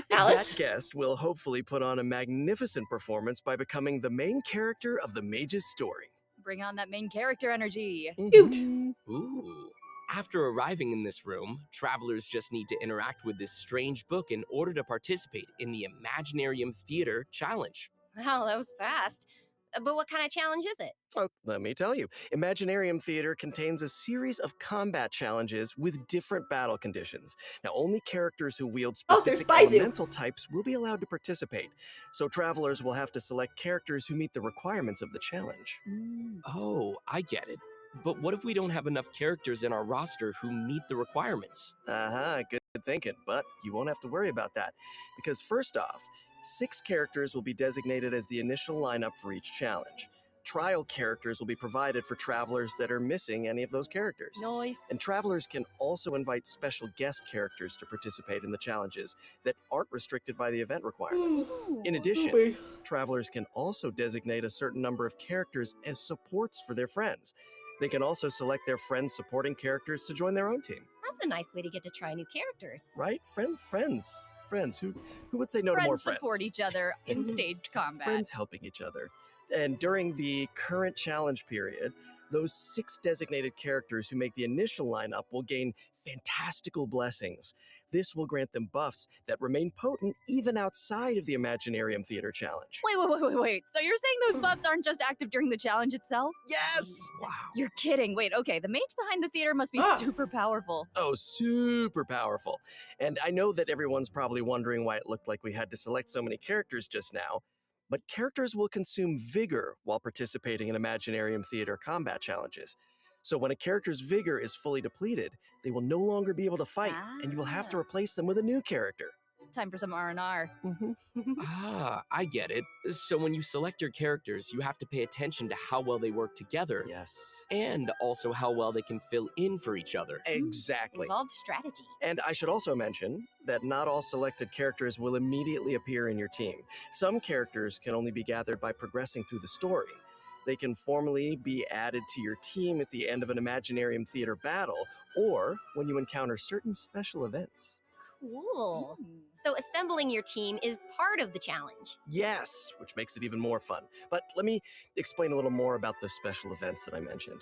A: Alice?
C: That guest will hopefully put on a magnificent performance by becoming the main character of the mage's story.
E: Bring on that main character energy.
A: Cute.
B: Ooh. After arriving in this room, travelers just need to interact with this strange book in order to participate in the Imaginarium Theater Challenge.
F: Wow, that was fast. But what kind of challenge is it?
C: Oh, let me tell you. Imaginarium Theater contains a series of combat challenges with different battle conditions. Now, only characters who wield specific elemental types will be allowed to participate. So travelers will have to select characters who meet the requirements of the challenge.
B: Oh, I get it. But what if we don't have enough characters in our roster who meet the requirements?
C: Good thinking, but you won't have to worry about that. Because first off, 6 characters will be designated as the initial lineup for each challenge. Trial characters will be provided for travelers that are missing any of those characters.
F: Nice.
C: And travelers can also invite special guest characters to participate in the challenges that aren't restricted by the event requirements. In addition, travelers can also designate a certain number of characters as supports for their friends. They can also select their friends' supporting characters to join their own team.
F: That's a nice way to get to try new characters.
C: Right? Friends. Who would say no to more friends?
E: Support each other in staged combat.
C: Friends helping each other. And during the current challenge period, those 6 designated characters who make the initial lineup will gain fantastical blessings. This will grant them buffs that remain potent even outside of the Imaginarium Theater Challenge.
E: Wait. So you're saying those buffs aren't just active during the challenge itself?
C: Yes!
B: Wow.
E: You're kidding. Wait, okay, the mage behind the theater must be super powerful.
C: Oh, super powerful. And I know that everyone's probably wondering why it looked like we had to select so many characters just now, but characters will consume vigor while participating in Imaginarium Theater combat challenges. So when a character's vigor is fully depleted, they will no longer be able to fight, and you will have to replace them with a new character.
E: It's time for some R&R.
B: I get it. So when you select your characters, you have to pay attention to how well they work together.
C: Yes.
B: And also how well they can fill in for each other.
C: Exactly.
F: Involved strategy.
C: And I should also mention that not all selected characters will immediately appear in your team. Some characters can only be gathered by progressing through the story. They can formally be added to your team at the end of an Imaginarium Theater battle, or when you encounter certain special events.
F: Cool. So assembling your team is part of the challenge.
C: Yes, which makes it even more fun. But let me explain a little more about the special events that I mentioned.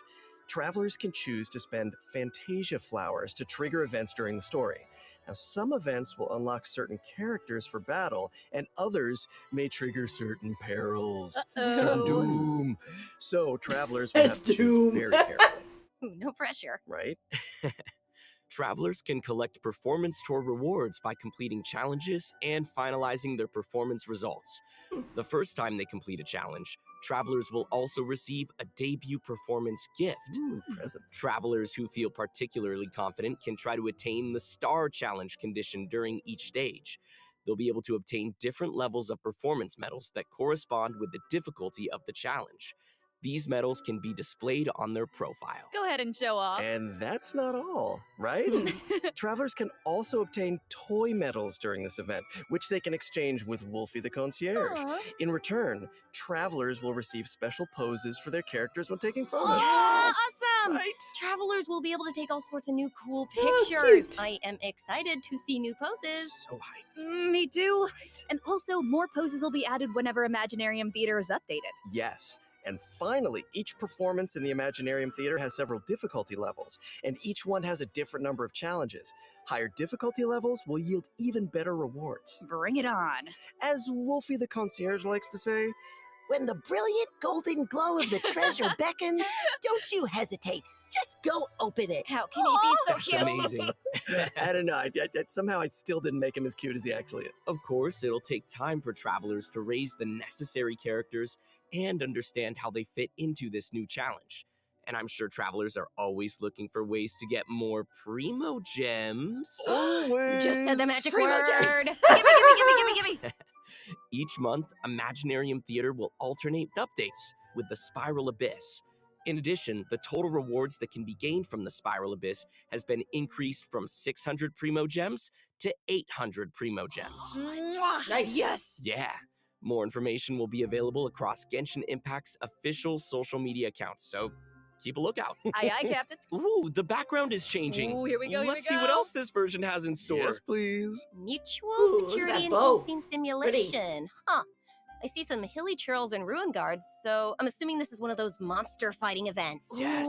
C: Travelers can choose to spend Fantasia flowers to trigger events during the story. Now, some events will unlock certain characters for battle, and others may trigger certain perils. Certain doom. So travelers will have to choose very carefully.
F: Ooh, no pressure.
C: Right?
B: Travelers can collect performance tour rewards by completing challenges and finalizing their performance results. The first time they complete a challenge, travelers will also receive a debut performance gift.
C: Ooh, presents.
B: Travelers who feel particularly confident can try to attain the Star Challenge condition during each stage. They'll be able to obtain different levels of performance medals that correspond with the difficulty of the challenge. These medals can be displayed on their profile.
E: Go ahead and show off.
C: And that's not all, right? Travelers can also obtain toy medals during this event, which they can exchange with Wolfie the Concierge.
F: Aww.
C: In return, travelers will receive special poses for their characters when taking photos.
F: Yes! Awesome!
C: Right?
F: Travelers will be able to take all sorts of new cool
A: Oh,
F: pictures.
A: cute.
F: I am excited to see new poses.
C: So hyped.
E: Me too. And also, more poses will be added whenever Imaginarium Theater is updated.
C: Yes. And finally, each performance in the Imaginarium Theater has several difficulty levels, and each one has a different number of challenges. Higher difficulty levels will yield even better rewards.
E: Bring it on.
C: As Wolfie the Concierge likes to say,
P: When the brilliant golden glow of the treasure beckons, don't you hesitate. Just go open it.
F: How can he be so
B: That's
F: cute?
B: amazing.
C: I don't know, somehow I still didn't make him as cute as he actually is.
B: Of course, it'll take time for travelers to raise the necessary characters and understand how they fit into this new challenge. And I'm sure travelers are always looking for ways to get more primo gems.
F: You just said the magic
A: Primo
F: word.
A: gems.
F: Gimme.
B: Each month, Imaginarium Theater will alternate updates with the Spiral Abyss. In addition, the total rewards that can be gained from the Spiral Abyss has been increased from 600 Primo Gems to 800 Primo Gems.
A: Nice.
F: Yes.
B: Yeah. More information will be available across Genshin Impact's official social media accounts, so keep a lookout.
E: Aye, Captain.
B: Ooh, the background is changing.
E: Ooh, here we go,
B: Let's see what else this version has in store.
C: Yes, please.
F: Mutual
A: Ooh, look at
F: security
A: that bow.
F: enhancing simulation. Huh. I see some hilly churls and ruin guards, so I'm assuming this is one of those monster fighting events.
C: Yes,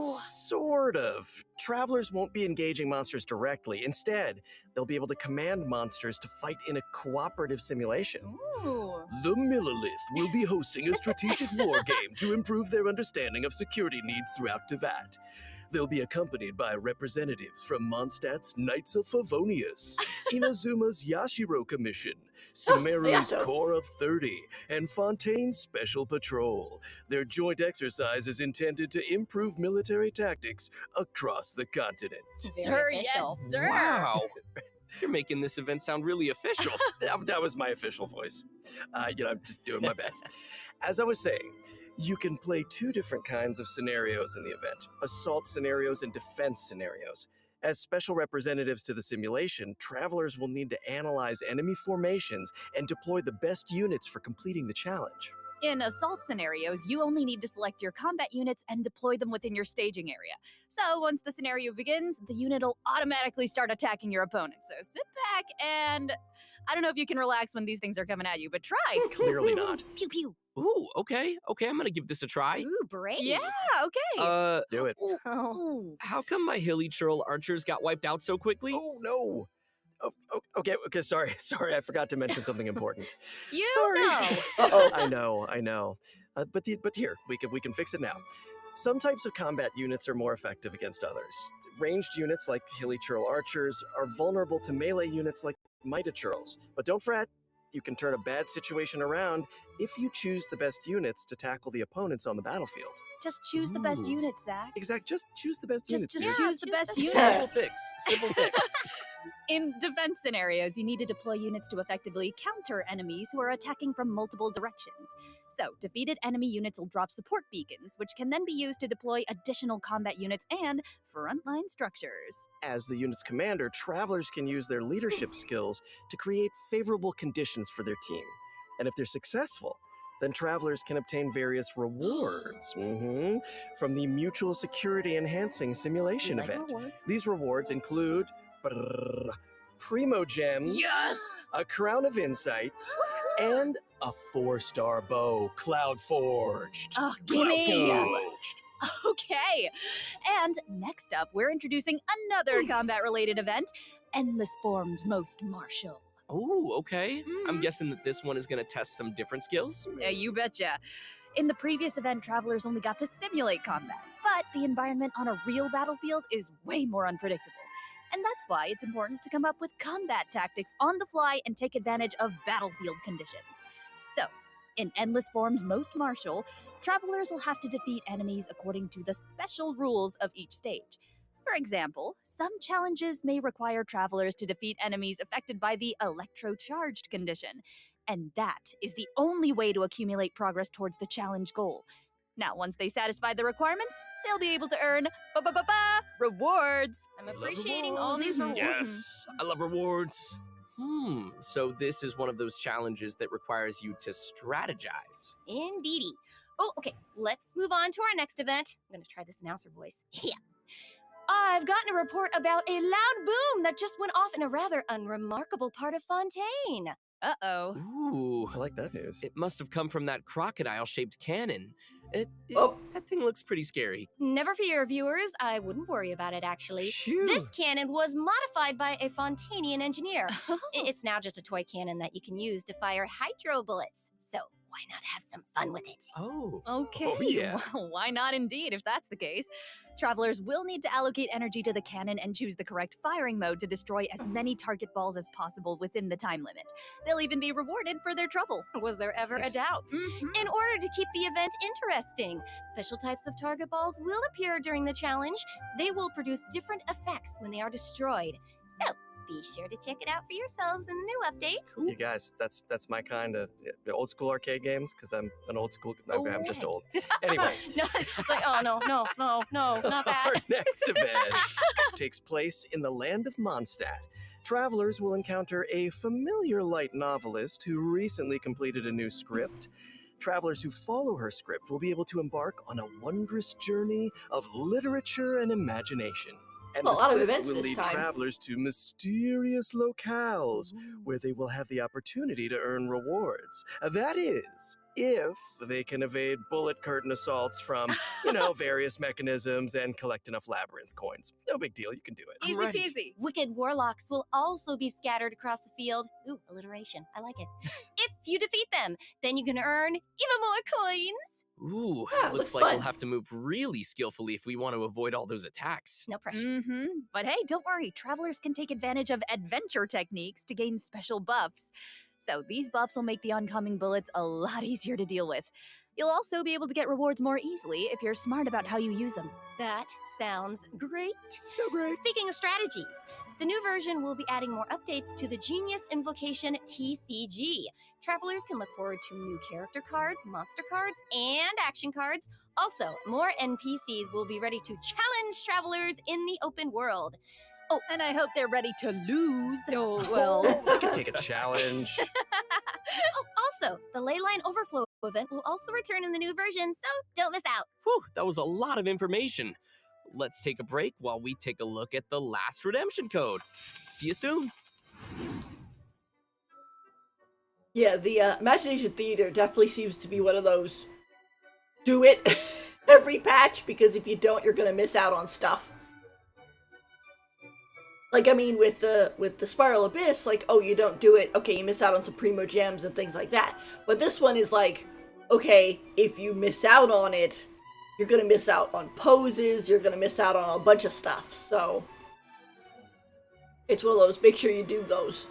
C: sort of. Travelers won't be engaging monsters directly. Instead, they'll be able to command monsters to fight in a cooperative simulation.
E: Ooh.
C: The Millilith will be hosting a strategic war game to improve their understanding of security needs throughout Tevat. They'll be accompanied by representatives from Mondstadt's Knights of Favonius, Inazuma's Yashiro Commission, Sumeru's
A: Yato.
C: Corps of 30, and Fontaine's Special Patrol. Their joint exercise is intended to improve military tactics across the continent.
E: Sir, yes, sir.
B: Wow. You're making this event sound really official.
C: That was my official voice. I'm just doing my best. As I was saying, you can play two different kinds of scenarios in the event: assault scenarios and defense scenarios. As special representatives to the simulation, travelers will need to analyze enemy formations and deploy the best units for completing the challenge.
E: In assault scenarios, you only need to select your combat units and deploy them within your staging area. So once the scenario begins, the unit will automatically start attacking your opponent. So sit back and... I don't know if you can relax when these things are coming at you, but try.
C: Clearly not.
F: Pew pew.
B: Ooh, okay, I'm gonna give this a try.
F: Ooh, brave.
E: Yeah, okay.
C: Do it.
F: Oh.
B: How come my hilly churl archers got wiped out so quickly?
C: Oh, no. Okay, sorry, I forgot to mention something important.
F: You
C: Sorry.
F: know.
C: I know. But here, we can fix it now. Some types of combat units are more effective against others. Ranged units like hilly churl archers are vulnerable to melee units like Mida churls. But don't fret, you can turn a bad situation around if you choose the best units to tackle the opponents on the battlefield.
E: Just choose the best unit, Zach.
C: Exact, just choose the best units.
E: Just
C: dude.
E: choose the best unit.
C: Simple fix.
E: In defense scenarios, you need to deploy units to effectively counter enemies who are attacking from multiple directions. So, defeated enemy units will drop support beacons, which can then be used to deploy additional combat units and frontline structures.
C: As the unit's commander, travelers can use their leadership skills to create favorable conditions for their team. And if they're successful, then travelers can obtain various rewards from the Mutual Security Enhancing Simulation event. These rewards include Primo Gems,
F: Yes!
C: a Crown of Insight, and a 4-star bow, Cloud Forged.
E: Oh,
C: Cloud
E: gimme!
C: Forged.
E: Okay. And next up, we're introducing another combat-related event, Endless Forms Most Martial.
B: Oh, okay. I'm guessing that this one is gonna test some different skills.
E: Yeah, you betcha. In the previous event, travelers only got to simulate combat, but the environment on a real battlefield is way more unpredictable. And that's why it's important to come up with combat tactics on the fly and take advantage of battlefield conditions. So, in Endless Forms Most Martial, travelers will have to defeat enemies according to the special rules of each stage. For example, some challenges may require travelers to defeat enemies affected by the electrocharged condition, and that is the only way to accumulate progress towards the challenge goal. Now, once they satisfy the requirements, they'll be able to earn rewards.
F: I'm appreciating all these rewards.
B: Yes, I love rewards. So this is one of those challenges that requires you to strategize.
F: Indeedy. Oh, okay. Let's move on to our next event. I'm going to try this announcer voice. Yeah. I've gotten a report about a loud boom that just went off in a rather unremarkable part of Fontaine.
E: Uh-oh.
B: Ooh,
C: I like that news.
B: It must have come from that crocodile-shaped cannon. That thing looks pretty scary.
F: Never fear, viewers. I wouldn't worry about it, actually.
B: Shoo.
F: This cannon was modified by a Fontainian engineer. It's now just a toy cannon that you can use to fire hydro bullets. So, why not have some fun with it?
B: Oh.
E: Okay,
B: Oh, yeah.
E: well, why not indeed, if that's the case? Travelers will need to allocate energy to the cannon and choose the correct firing mode to destroy as many target balls as possible within the time limit. They'll even be rewarded for their trouble.
F: Was there ever a
B: Yes.
F: doubt? In order to keep the event interesting, special types of target balls will appear during the challenge. They will produce different effects when they are destroyed. So, be sure to check it out for yourselves in the new update.
C: You guys, that's my kind of old school arcade games because I'm an old school. I'm just old. Anyway,
F: No, it's like, oh, no, not that.
C: our next event takes place in the land of Mondstadt. Travelers will encounter a familiar light novelist who recently completed a new script. Travelers who follow her script will be able to embark on a wondrous journey of literature and imagination. And
A: Well,
C: the
A: a lot of
C: script
A: events
C: will
A: this
C: lead
A: time.
C: travelers to mysterious locales where they will have the opportunity to earn rewards. That is, if they can evade bullet curtain assaults from, various mechanisms and collect enough labyrinth coins. No big deal, you can do it.
F: Easy peasy. Wicked warlocks will also be scattered across the field. Ooh, alliteration. I like it. If you defeat them, then you can earn even more coins.
B: Ooh,
A: Yeah,
B: looks
A: looks
B: like
A: fun.
B: we'll have to move really skillfully if we want to avoid all those attacks.
F: No pressure.
E: But hey, don't worry, travelers can take advantage of adventure techniques to gain special buffs. So these buffs will make the oncoming bullets a lot easier to deal with. You'll also be able to get rewards more easily if you're smart about how you use them.
F: That sounds great.
C: So great.
F: Speaking of strategies, the new version will be adding more updates to the Genius Invocation TCG. Travelers can look forward to new character cards, monster cards, and action cards. Also, more NPCs will be ready to challenge travelers in the open world.
E: Oh, and I hope they're ready to lose. Oh, well.
C: I can take a challenge.
F: Also, the Leyline Overflow event will also return in the new version, so don't miss out.
B: Whew, that was a lot of information. Let's take a break while we take a look at the last redemption code. See you soon.
A: Yeah, the Imagination Theater definitely seems to be one of those do it every patch, because if you don't, you're gonna miss out on stuff. Like, I mean, with the Spiral Abyss, like, oh, you don't do it, okay, you miss out on some Primo Gems and things like that. But this one is like, okay, if you miss out on it, you're gonna miss out on poses, you're gonna miss out on a bunch of stuff, so it's one of those, make sure you do those.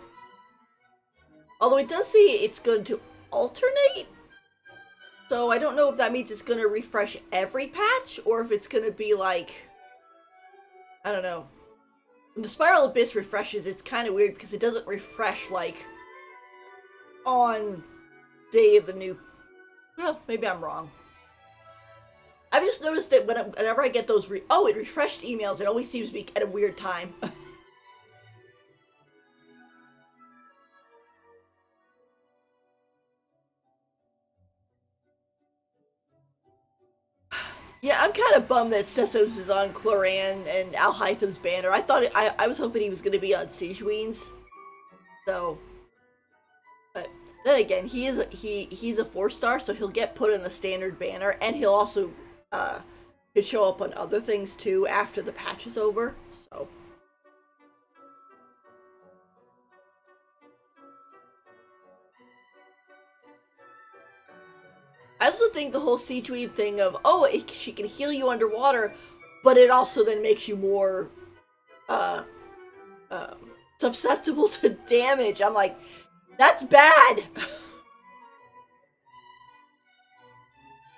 A: Although it does say it's going to alternate, so I don't know if that means it's gonna refresh every patch, or if it's gonna be like, I don't know. When the Spiral Abyss refreshes, it's kind of weird because it doesn't refresh, like, on day of the new... Well, maybe I'm wrong. I've just noticed that whenever I get those it refreshed emails, it always seems to be at a weird time. Yeah, I'm kind of bummed that Sethos is on Cloran and Alhaitham's banner. I was hoping he was going to be on Sijuin's. So, but then again, he's a 4-star, so he'll get put in the standard banner, and he'll also could show up on other things too after the patch is over. So. I also think the whole Sijuin thing of, she can heal you underwater, but it also then makes you more susceptible to damage. I'm like, that's bad.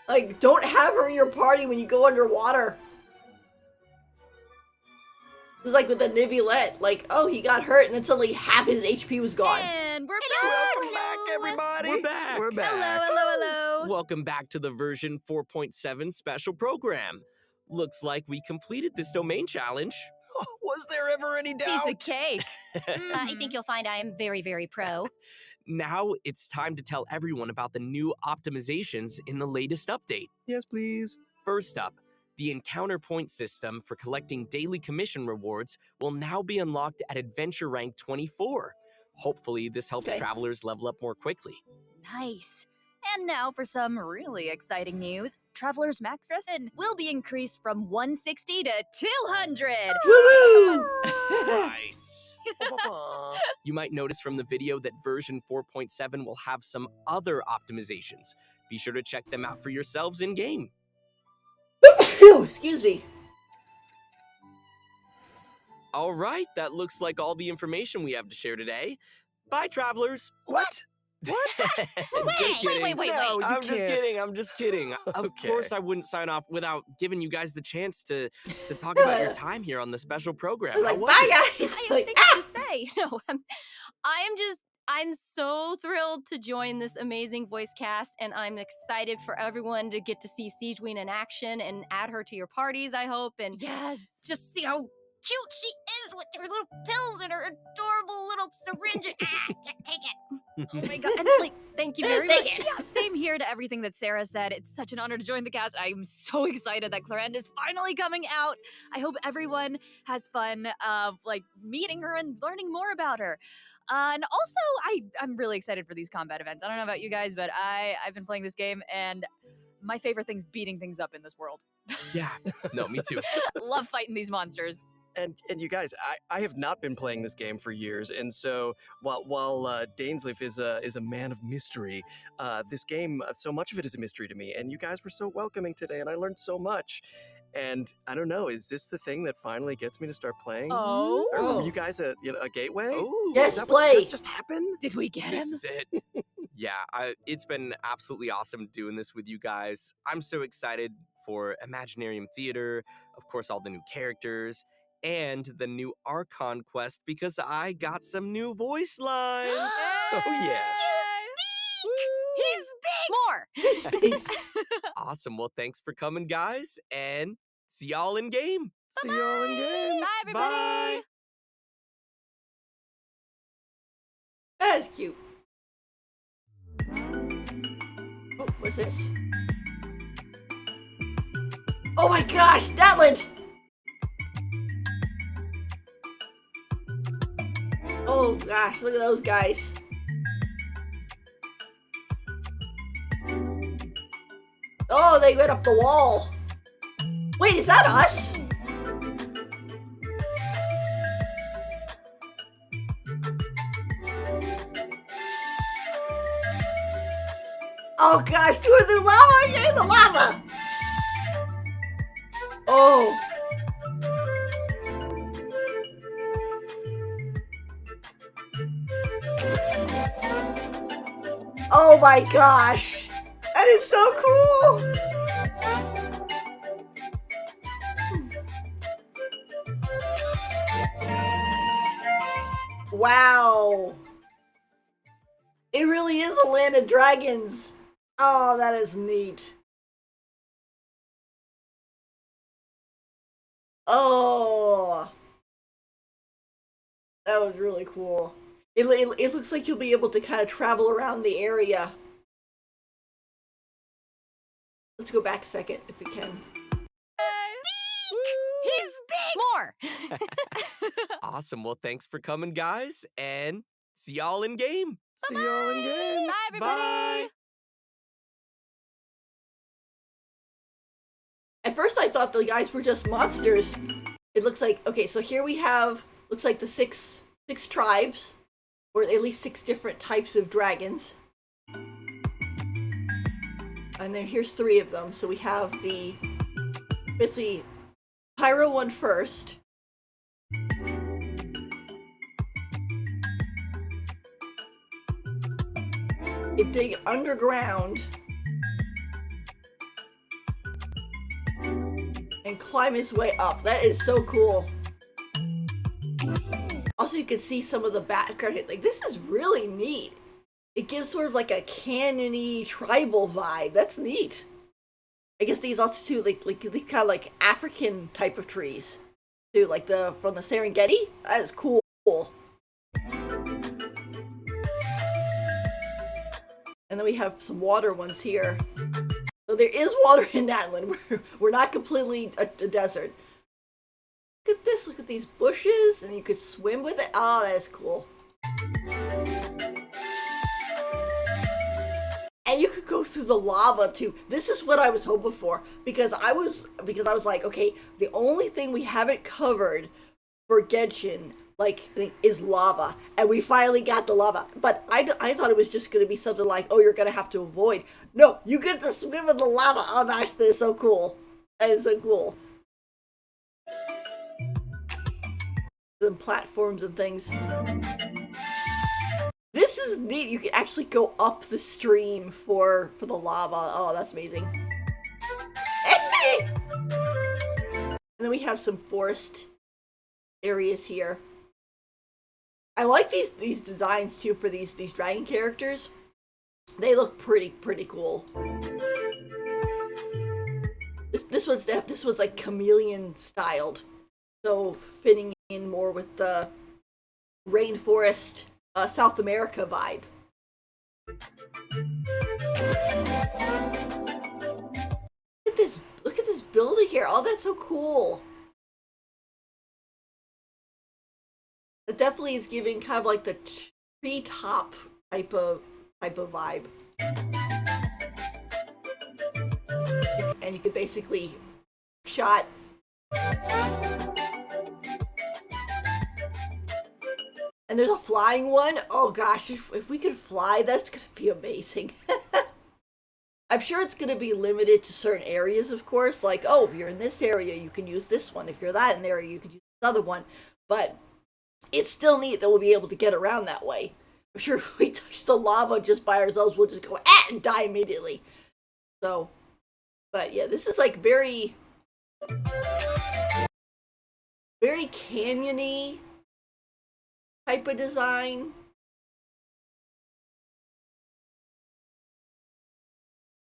A: Like, don't have her in your party when you go underwater. It was like with the Nivilet, like, oh, he got hurt, and then suddenly half his HP was gone.
E: And we're
C: Welcome back, everybody.
B: We're back.
C: We're back.
E: Hello.
B: Welcome back to the version 4.7 special program. Looks like we completed this domain challenge.
C: Oh, was there ever any doubt?
E: Piece of cake.
F: I think you'll find I am very, very pro.
B: Now it's time to tell everyone about the new optimizations in the latest update.
C: Yes, please.
B: First up, the encounter point system for collecting daily commission rewards will now be unlocked at adventure rank 24. Hopefully, this helps travelers level up more quickly.
E: Nice. And now for some really exciting news. Traveler's Max Resin will be increased from 160 to 200.
A: Woo!
B: Nice. You might notice from the video that version 4.7 will have some other optimizations. Be sure to check them out for yourselves in-game.
A: Excuse me.
B: All right, that looks like all the information we have to share today. Bye, travelers.
C: What?
B: What? Just kidding.
F: wait.
C: No, you
B: I'm just
C: can't.
B: kidding. I'm just kidding. Of
C: Okay.
B: course, I wouldn't sign off without giving you guys the chance to talk about your time here on the special program. How
A: Like,
B: was
A: bye,
B: it?
A: guys.
F: I have
A: Like,
F: things to say. No, I'm so thrilled to join this amazing voice cast, and I'm excited for everyone to get to see Siegeween in action and add her to your parties, I hope, and
E: Yes.
F: just see how cute she is with her little pills and her adorable little syringe. Take it.
E: Oh my god. And like,
F: Thank you very
A: Take
F: much.
A: it.
E: yeah, same here to everything that Sarah said. It's such an honor to join the cast. I'm so excited that Clarend is finally coming out. I hope everyone has fun like meeting her and learning more about her. And also, I'm really excited for these combat events. I don't know about you guys, but I've been playing this game, and my favorite thing's beating things up in this world.
B: Yeah. No, me too.
E: Love fighting these monsters.
C: And you guys, I have not been playing this game for years, and so while Dainsleif is a man of mystery, this game, so much of it is a mystery to me. And you guys were so welcoming today, and I learned so much. And I don't know, is this the thing that finally gets me to start playing?
E: Oh.
C: Or were you guys a gateway?
B: Oh,
A: Yes,
C: Is that
A: play.
C: what just happened?
E: Did we get him?
B: This is it. Yeah, it's been absolutely awesome doing this with you guys. I'm so excited for Imaginarium Theater, of course, all the new characters, and the new Archon quest because I got some new voice lines.
C: Oh yeah.
F: He speaks! More!
A: He speaks.
B: Awesome. Well, thanks for coming, guys, and see y'all in game.
C: See y'all in game.
E: Bye, everybody.
B: Bye.
A: That's cute. Oh, what's this? Oh my gosh, Natlan! Oh gosh, look at those guys. Oh, they went up the wall. Wait, is that us? Oh gosh, two of the lava! Yay, the lava! Oh. Oh my gosh! That is so cool! Wow! It really is a land of dragons! Oh, that is neat. Oh! That was really cool. It looks like you'll be able to kind of travel around the area. Let's go back a second if we can.
F: He's big! More!
B: Awesome. Well, thanks for coming, guys, and see y'all in game.
C: See y'all in game.
E: Bye, everybody.
B: Bye.
A: At first I thought the guys were just monsters. It looks like, okay, so here we have, looks like the six tribes, or at least 6 different types of dragons. And then here's 3 of them. So we have the, basically, Pyro one first. It dig underground and climb his way up. That is so cool. Also, you can see some of the background. Like, this is really neat. It gives sort of like a canyon-y tribal vibe. That's neat. I guess these also too, like these kind of like African type of trees, too, like the from the Serengeti. That is cool. And then we have some water ones here. So there is water in Natlan. We're not completely a desert. Look at this. Look at these bushes, and you could swim with it. Oh, that is cool. And you could go through the lava too. This is what I was hoping for, because I was like, okay, the only thing we haven't covered for Genshin like is lava, and we finally got the lava. But I thought it was just going to be something like, oh, you're going to have to avoid. No, you get to swim in the lava. Oh gosh, that is so cool. That is so cool. Some platforms and things. This is neat. You can actually go up the stream for the lava. Oh, that's amazing. And then we have some forest areas here. I like these designs too for these dragon characters. They look pretty cool. This was like chameleon styled, so fitting in more with the rainforest South America vibe. Look at this building here. Oh, that's so cool. It definitely is giving kind of like the treetop type of vibe. And you could basically shot. And there's a flying one. Oh gosh, if we could fly, that's gonna be amazing. I'm sure it's gonna be limited to certain areas, of course. Like, oh, if you're in this area, you can use this one. If you're that in the area, you can use this other one. But it's still neat that we'll be able to get around that way. I'm sure if we touch the lava just by ourselves, we'll just go and die immediately. So, but yeah, this is like very canyony type of design.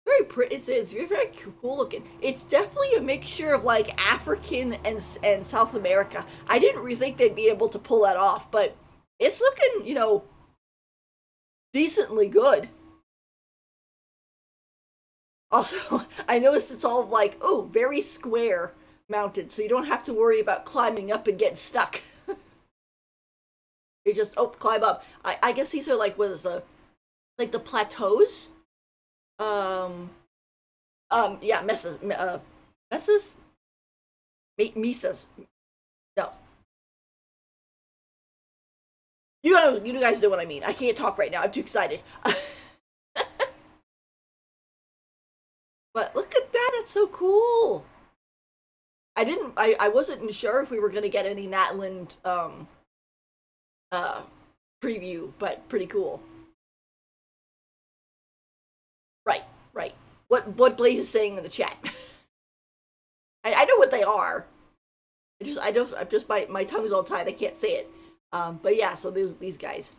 A: Very pretty. It's very cool looking. It's definitely a mixture of like African and South America. I didn't really think they'd be able to pull that off, but it's looking, you know, decently good. Also, I noticed it's all like, oh, very square mounted, so you don't have to worry about climbing up and getting stuck. You just climb up. I guess these are like, what is the plateaus? Yeah, mesas. Mesas? Misas. No. You guys know what I mean. I can't talk right now. I'm too excited. But look at that. It's so cool. I wasn't sure if we were going to get any Natlan preview, but pretty cool. Right. What Blaze is saying in the chat. I know what they are. I'm just my tongue's all tied. I can't say it. But yeah, so there's these guys.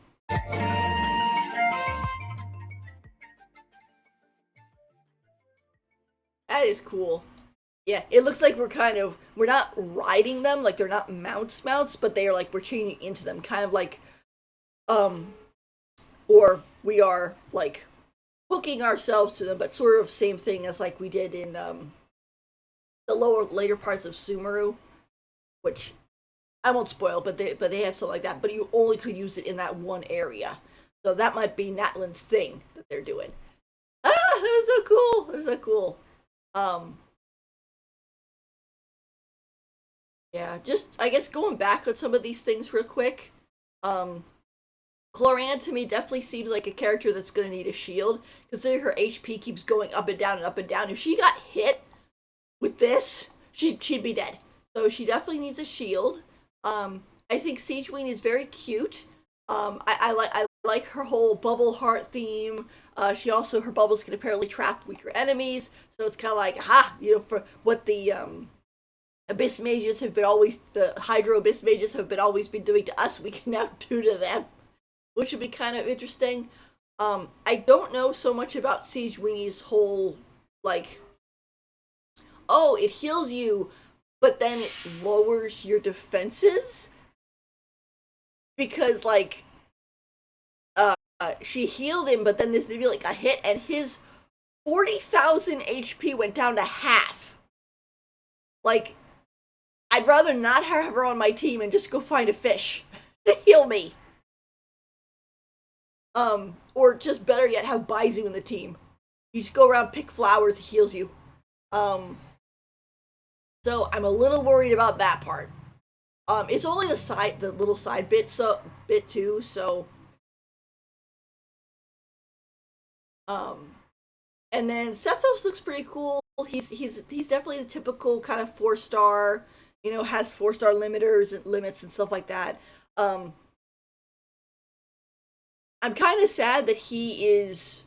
A: That is cool. Yeah, it looks like we're not riding them, like they're not mounts, but they are like we're changing into them, kind of like or we are like hooking ourselves to them, but sort of same thing as like we did in the later parts of Sumeru, which I won't spoil, but they have something like that, but you only could use it in that one area. So that might be Natlan's thing that they're doing. Ah, that was so cool. It was so cool. Yeah, just I guess going back on some of these things real quick. Cloran to me definitely seems like a character that's going to need a shield, considering her HP keeps going up and down and up and down. If she got hit with this, she'd be dead. So she definitely needs a shield. I think Siegeween is very cute. I like her whole bubble heart theme. She also, her bubbles can apparently trap weaker enemies, so it's kind of like, for what the Abyss Mages have been the Hydro Abyss Mages have always been doing to us, we can now do to them, which would be kind of interesting. I don't know so much about Siegeween's whole, like, oh, it heals you, but then it lowers your defenses? Because, like, she healed him, but then this like got hit, and his 40,000 HP went down to half. Like, I'd rather not have her on my team and just go find a fish to heal me. Or just better yet, have Baizu in the team. You just go around, pick flowers, it heals you. So I'm a little worried about that part. It's only the little side bit too. So, and then Sethos looks pretty cool. He's definitely the typical kind of 4-star. You know, has 4-star limiters and limits and stuff like that. I'm kind of sad that he is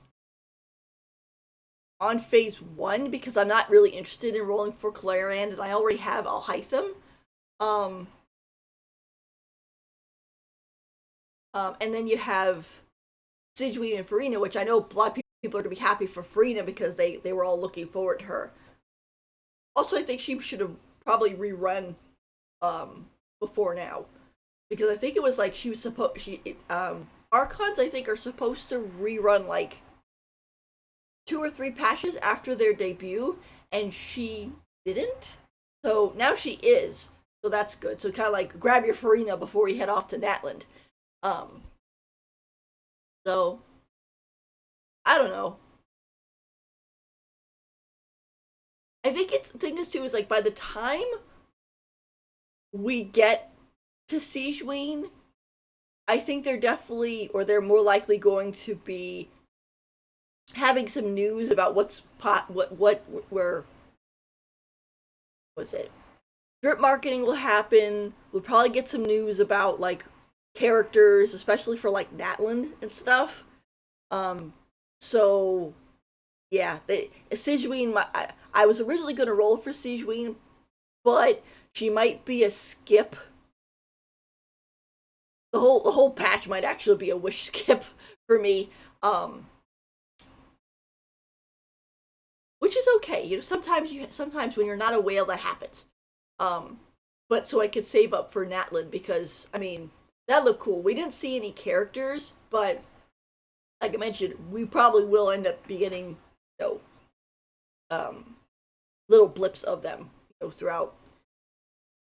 A: on phase 1 because I'm not really interested in rolling for Clairand, and I already have Alhytham. And then you have Sigewinne and Farina, which I know a lot of people are going to be happy for Farina because they were all looking forward to her. Also, I think she should have probably rerun before now, because I think it was like she was supposed Archons I think are supposed to rerun like 2 or 3 patches after their debut, and she didn't. So now she is, so that's good. So kind of like grab your Farina before you head off to Natlan. So I don't know. I think the thing is too is like by the time we get to Sigewinne, I think they're definitely, or they're more likely going to be having some news about where was it? Drip marketing will happen. We'll probably get some news about like characters, especially for like Natlan and stuff. So yeah, Sigewinne. I was originally going to roll for Sigewinne, but she might be a skip. The whole patch might actually be a wish skip for me. Which is okay. You know, sometimes when you're not a whale, that happens. But so I could save up for Natlan because I mean that looked cool. We didn't see any characters, but like I mentioned, we probably will end up getting, you know, little blips of them, you know, throughout.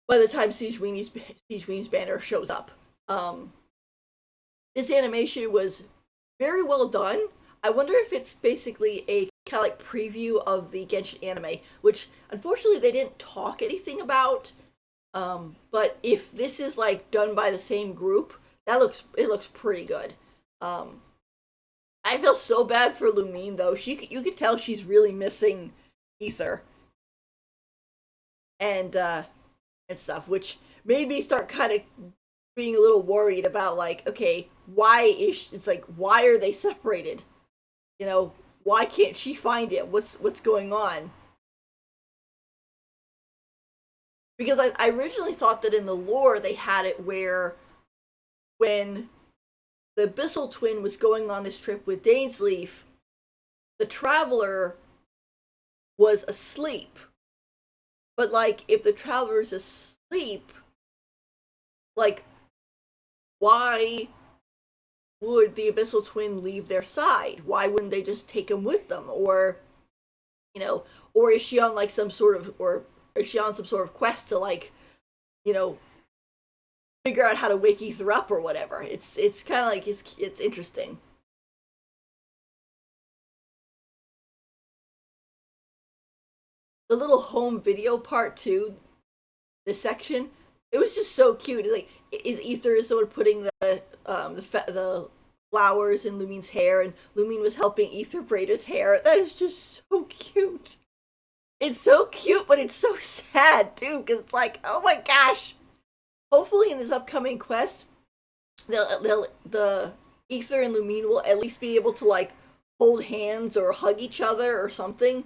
A: By the time Sigewinne's banner shows up, this animation was very well done. I wonder if it's basically a kind of like preview of the Genshin anime, which unfortunately they didn't talk anything about. But if this is like done by the same group, it looks pretty good. I feel so bad for Lumine though. You could tell she's really missing Ether and stuff, which made me start kind of being a little worried about like, okay, why are they separated? You know, why can't she find it? What's going on? Because I originally thought that in the lore they had it where when the Abyssal Twin was going on this trip with Dainsleif, the Traveler was asleep. But like, if the Traveler is asleep, like, why would the Abyssal Twin leave their side? Why wouldn't they just take him with them? Or, you know, or is she on like some sort of quest to like, you know, figure out how to wake Ether up or whatever? It's kind of like it's interesting. The little home video part too, this section, it was just so cute. Like, is Ether someone putting the flowers in Lumine's hair, and Lumine was helping Ether braid his hair. That is just so cute. It's so cute, but it's so sad too, because it's like, oh my gosh. Hopefully, in this upcoming quest, the Ether and Lumine will at least be able to like hold hands or hug each other or something.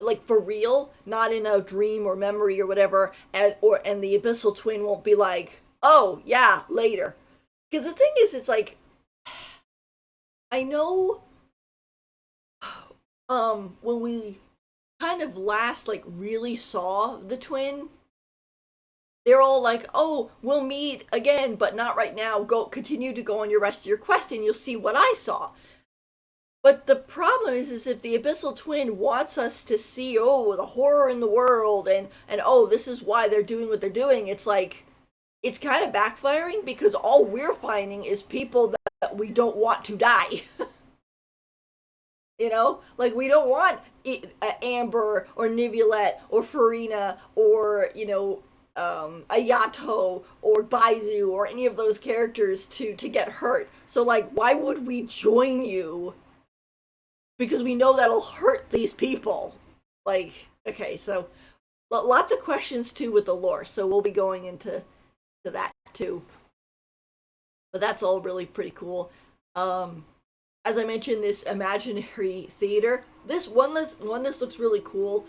A: Like for real, not in a dream or memory or whatever, and the Abyssal Twin won't be like, oh yeah, later. Because the thing is, it's like, I know, when we kind of last like really saw the twin, they're all like, oh, we'll meet again, but not right now. Continue to go on your rest of your quest, and you'll see what I saw. But the problem is if the Abyssal Twin wants us to see, oh, the horror in the world, and oh, this is why they're doing what they're doing, it's like, it's kind of backfiring, because all we're finding is people that we don't want to die. You know? Like, we don't want Amber, or Nivulette, or Farina, or, you know, Ayato or Baizu or any of those characters to get hurt. So like, why would we join you? Because we know that'll hurt these people. Like, okay, so lots of questions too with the lore. So we'll be going into that too. But that's all really pretty cool. As I mentioned, this imaginary theater. This looks really cool.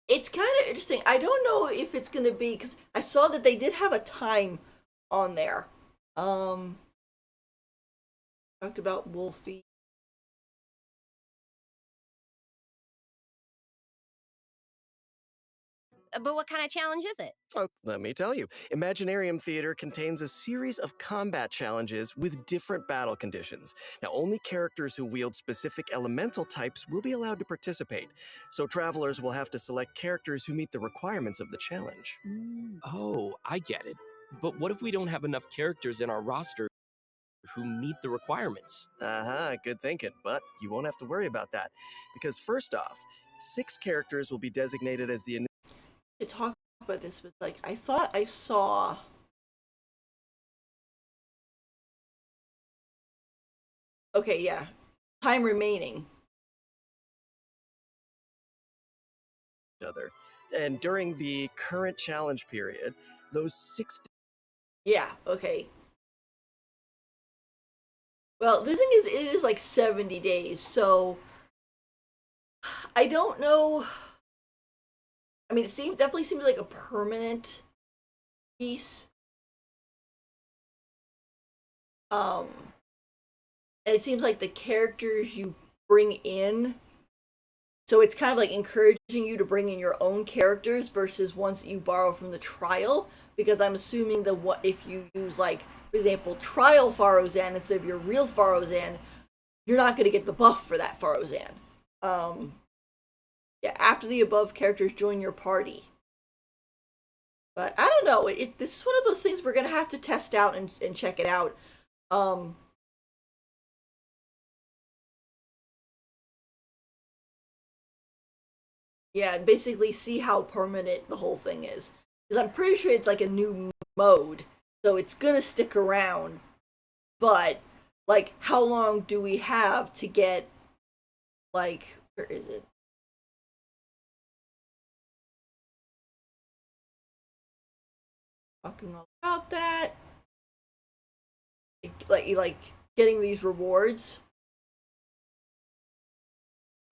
A: It's kind of interesting. I don't know if it's gonna be, because I saw that they did have a time on there. Talked about Wolfie.
F: But what kind of challenge is it?
C: Oh, let me tell you. Imaginarium Theater contains a series of combat challenges with different battle conditions. Now, only characters who wield specific elemental types will be allowed to participate, so travelers will have to select characters who meet the requirements of the challenge.
B: Oh, I get it. But what if we don't have enough characters in our roster who meet the requirements?
C: Good thinking, but you won't have to worry about that. Because first off, 6 characters will be designated as the
A: To talk about this, but like, I thought I saw. Okay, yeah. Time remaining.
C: other. And during the current challenge period, those 6
A: Yeah, okay. Well, the thing is, it is like 70 days, so I don't know. I mean, definitely seems like a permanent piece. And it seems like the characters you bring in, so it's kind of like encouraging you to bring in your own characters versus ones that you borrow from the trial, because I'm assuming that what if you use, like, for example, trial Farozan instead of your real Farozan, you're not going to get the buff for that Farozan. Yeah, after the above characters join your party. But I don't know. This is one of those things we're gonna have to test out and check it out. Yeah, and basically see how permanent the whole thing is. Because I'm pretty sure it's like a new mode, so it's gonna stick around. But like, how long do we have to get? Like, where is it? Talking all about that. Like getting these rewards.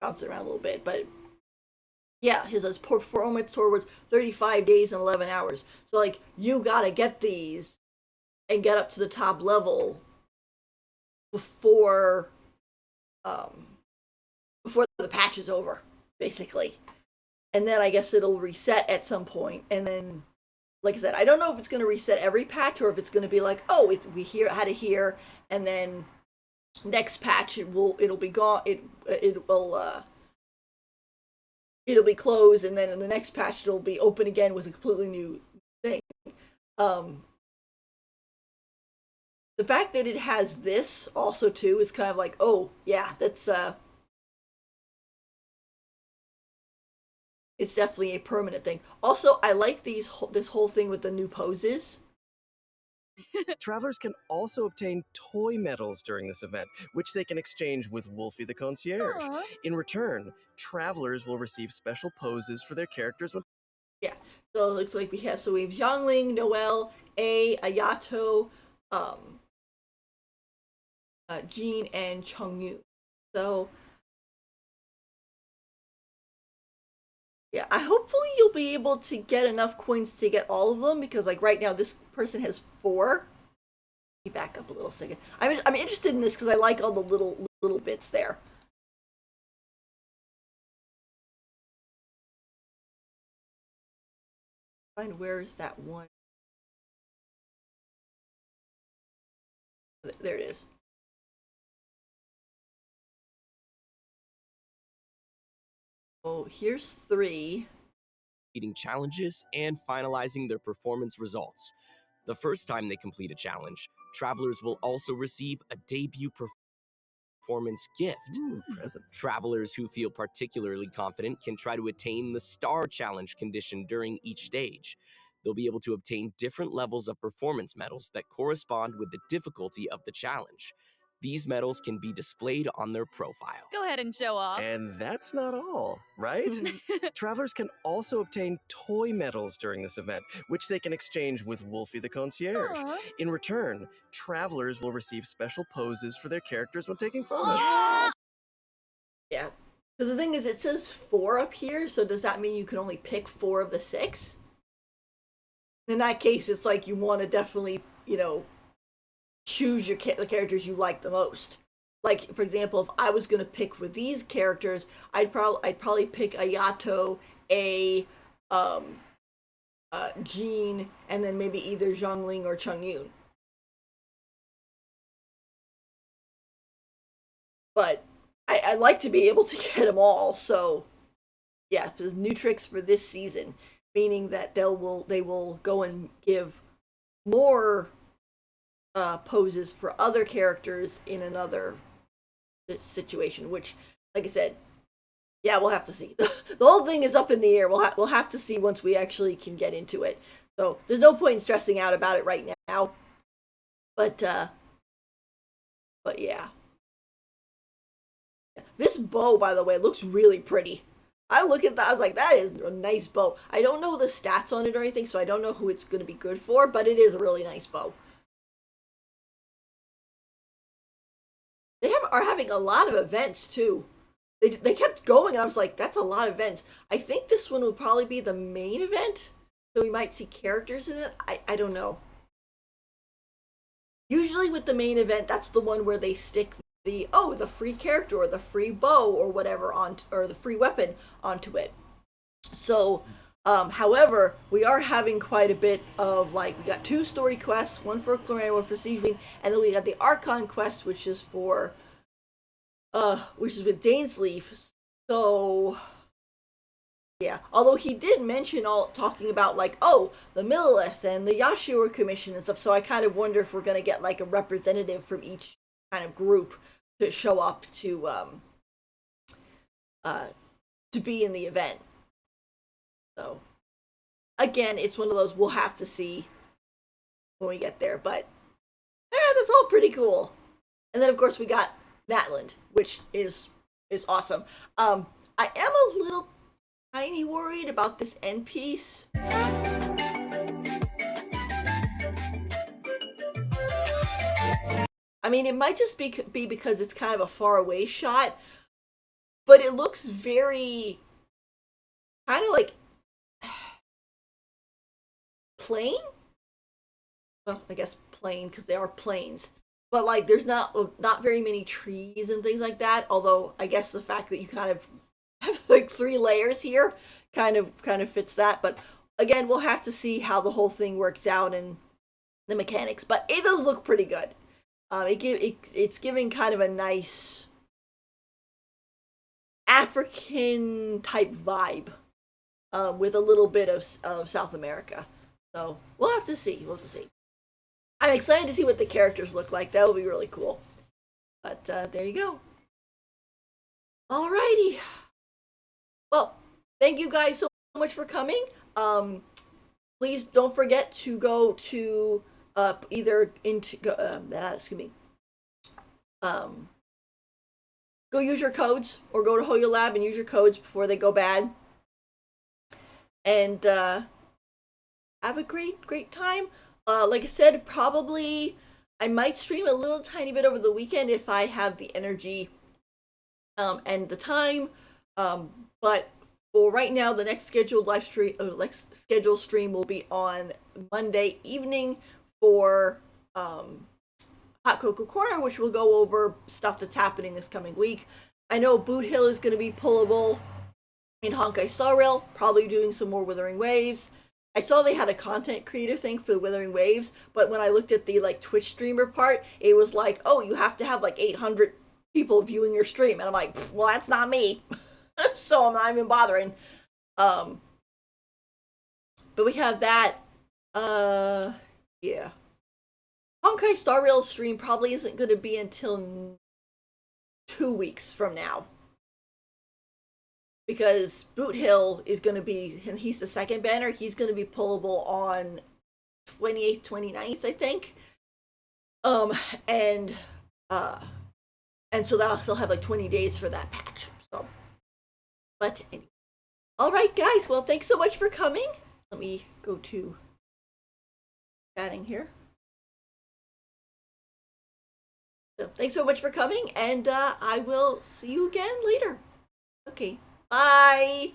A: Bounce around a little bit, but yeah, his performance tour was 35 days and 11 hours. So like, you gotta get these and get up to the top level before before the patch is over, basically. And then I guess it'll reset at some point, and then, like I said, I don't know if it's going to reset every patch or if it's going to be like, oh, we had it here, and then next patch it'll be gone. It'll be closed, and then in the next patch it'll be open again with a completely new thing. The fact that it has this also too is kind of like, oh yeah, that's it's definitely a permanent thing. Also, I like this whole thing with the new poses.
C: Travelers can also obtain toy medals during this event, which they can exchange with Wolfie the Concierge.
F: Aww.
C: In return, travelers will receive special poses for their characters.
A: Yeah, so it looks like we have Xiangling, Noelle, Ayato, Jean, and Chongyu. So yeah, hopefully you'll be able to get enough coins to get all of them, because like right now this person has 4. Let me back up a little second. I'm interested in this because I like all the little bits there. Find where is that one? There it is. Oh, here's 3.
B: Completing challenges and finalizing their performance results. The first time they complete a challenge, travelers will also receive a debut performance gift.
C: Presents.
B: Travelers who feel particularly confident can try to attain the Star Challenge condition during each stage. They'll be able to obtain different levels of performance medals that correspond with the difficulty of the challenge. These medals can be displayed on their profile.
E: Go ahead and show off.
C: And that's not all, right? Travelers can also obtain toy medals during this event, which they can exchange with Wolfie the Concierge.
F: Aw.
C: In return, travelers will receive special poses for their characters when taking photos.
A: Yeah. Because the thing is, it says 4 up here, so does that mean you can only pick 4 of the 6? In that case, it's like you want to definitely, choose the characters you like the most. Like, for example, if I was going to pick with these characters, I'd probably pick a Yato, a Jean, and then maybe either Zhongling or Chongyun. But I'd like to be able to get them all, so yeah, there's new tricks for this season, meaning that they will go and give more poses for other characters in another situation, which, like I said, yeah, we'll have to see. The whole thing is up in the air. We'll have to see once we actually can get into it. So there's no point in stressing out about it right now. But yeah. This bow, by the way, looks really pretty. I look at that, I was like, that is a nice bow. I don't know the stats on it or anything, so I don't know who it's going to be good for, but it is a really nice bow. They are having a lot of events, too. They kept going, and I was like, that's a lot of events. I think this one will probably be the main event, so we might see characters in it. I don't know. Usually with the main event, that's the one where they stick the free character or the free bow or whatever or the free weapon onto it. So, however, we are having quite a bit of, like, we got 2 story quests, one for Claran, one for Siegewin, and then we got the Archon quest, which is for which is with Dainsleif. So yeah, although he did mention talking about, like, the Millilith and the Yashiura Commission and stuff, so I kind of wonder if we're gonna get like a representative from each kind of group to show up to be in the event. So again, it's one of those we'll have to see when we get there, but that's all pretty cool. And then of course we got Natlan, which is awesome. I am a little tiny worried about this end piece. I mean, it might just be because it's kind of a far away shot, but it looks very kind of like plain. Well, I guess plain because they are plains. But like, there's not very many trees and things like that. Although I guess the fact that you kind of have like 3 layers here kind of fits that. But again, we'll have to see how the whole thing works out and the mechanics. But it does look pretty good. It's giving kind of a nice African type vibe with a little bit of South America. So we'll have to see. I'm excited to see what the characters look like. That will be really cool. But there you go. Alrighty. Well, thank you guys so much for coming. Please don't forget to go to go use your codes, or go to Hoyo Lab and use your codes before they go bad. And have a great time. Like I said, probably I might stream a little tiny bit over the weekend if I have the energy and the time. But for right now, the next scheduled stream will be on Monday evening for Hot Cocoa Corner, which will go over stuff that's happening this coming week. I know Boot Hill is going to be pullable in Honkai Star Rail, probably doing some more Wuthering Waves. I saw they had a content creator thing for the Wuthering Waves, but when I looked at the like Twitch streamer part, it was like, oh, you have to have like 800 people viewing your stream, and I'm like, well, that's not me. So I'm not even bothering. But we have that. Yeah. Honkai Star Rail stream probably isn't going to be until 2 weeks from now. Because Boot Hill is going to be, and he's the second banner, he's going to be pullable on 28th, 29th, I think. And so that'll still have like 20 days for that patch. So, but anyway. All right, guys. Well, thanks so much for coming. Let me go to chatting here. So, thanks so much for coming, and I will see you again later. Okay. Bye.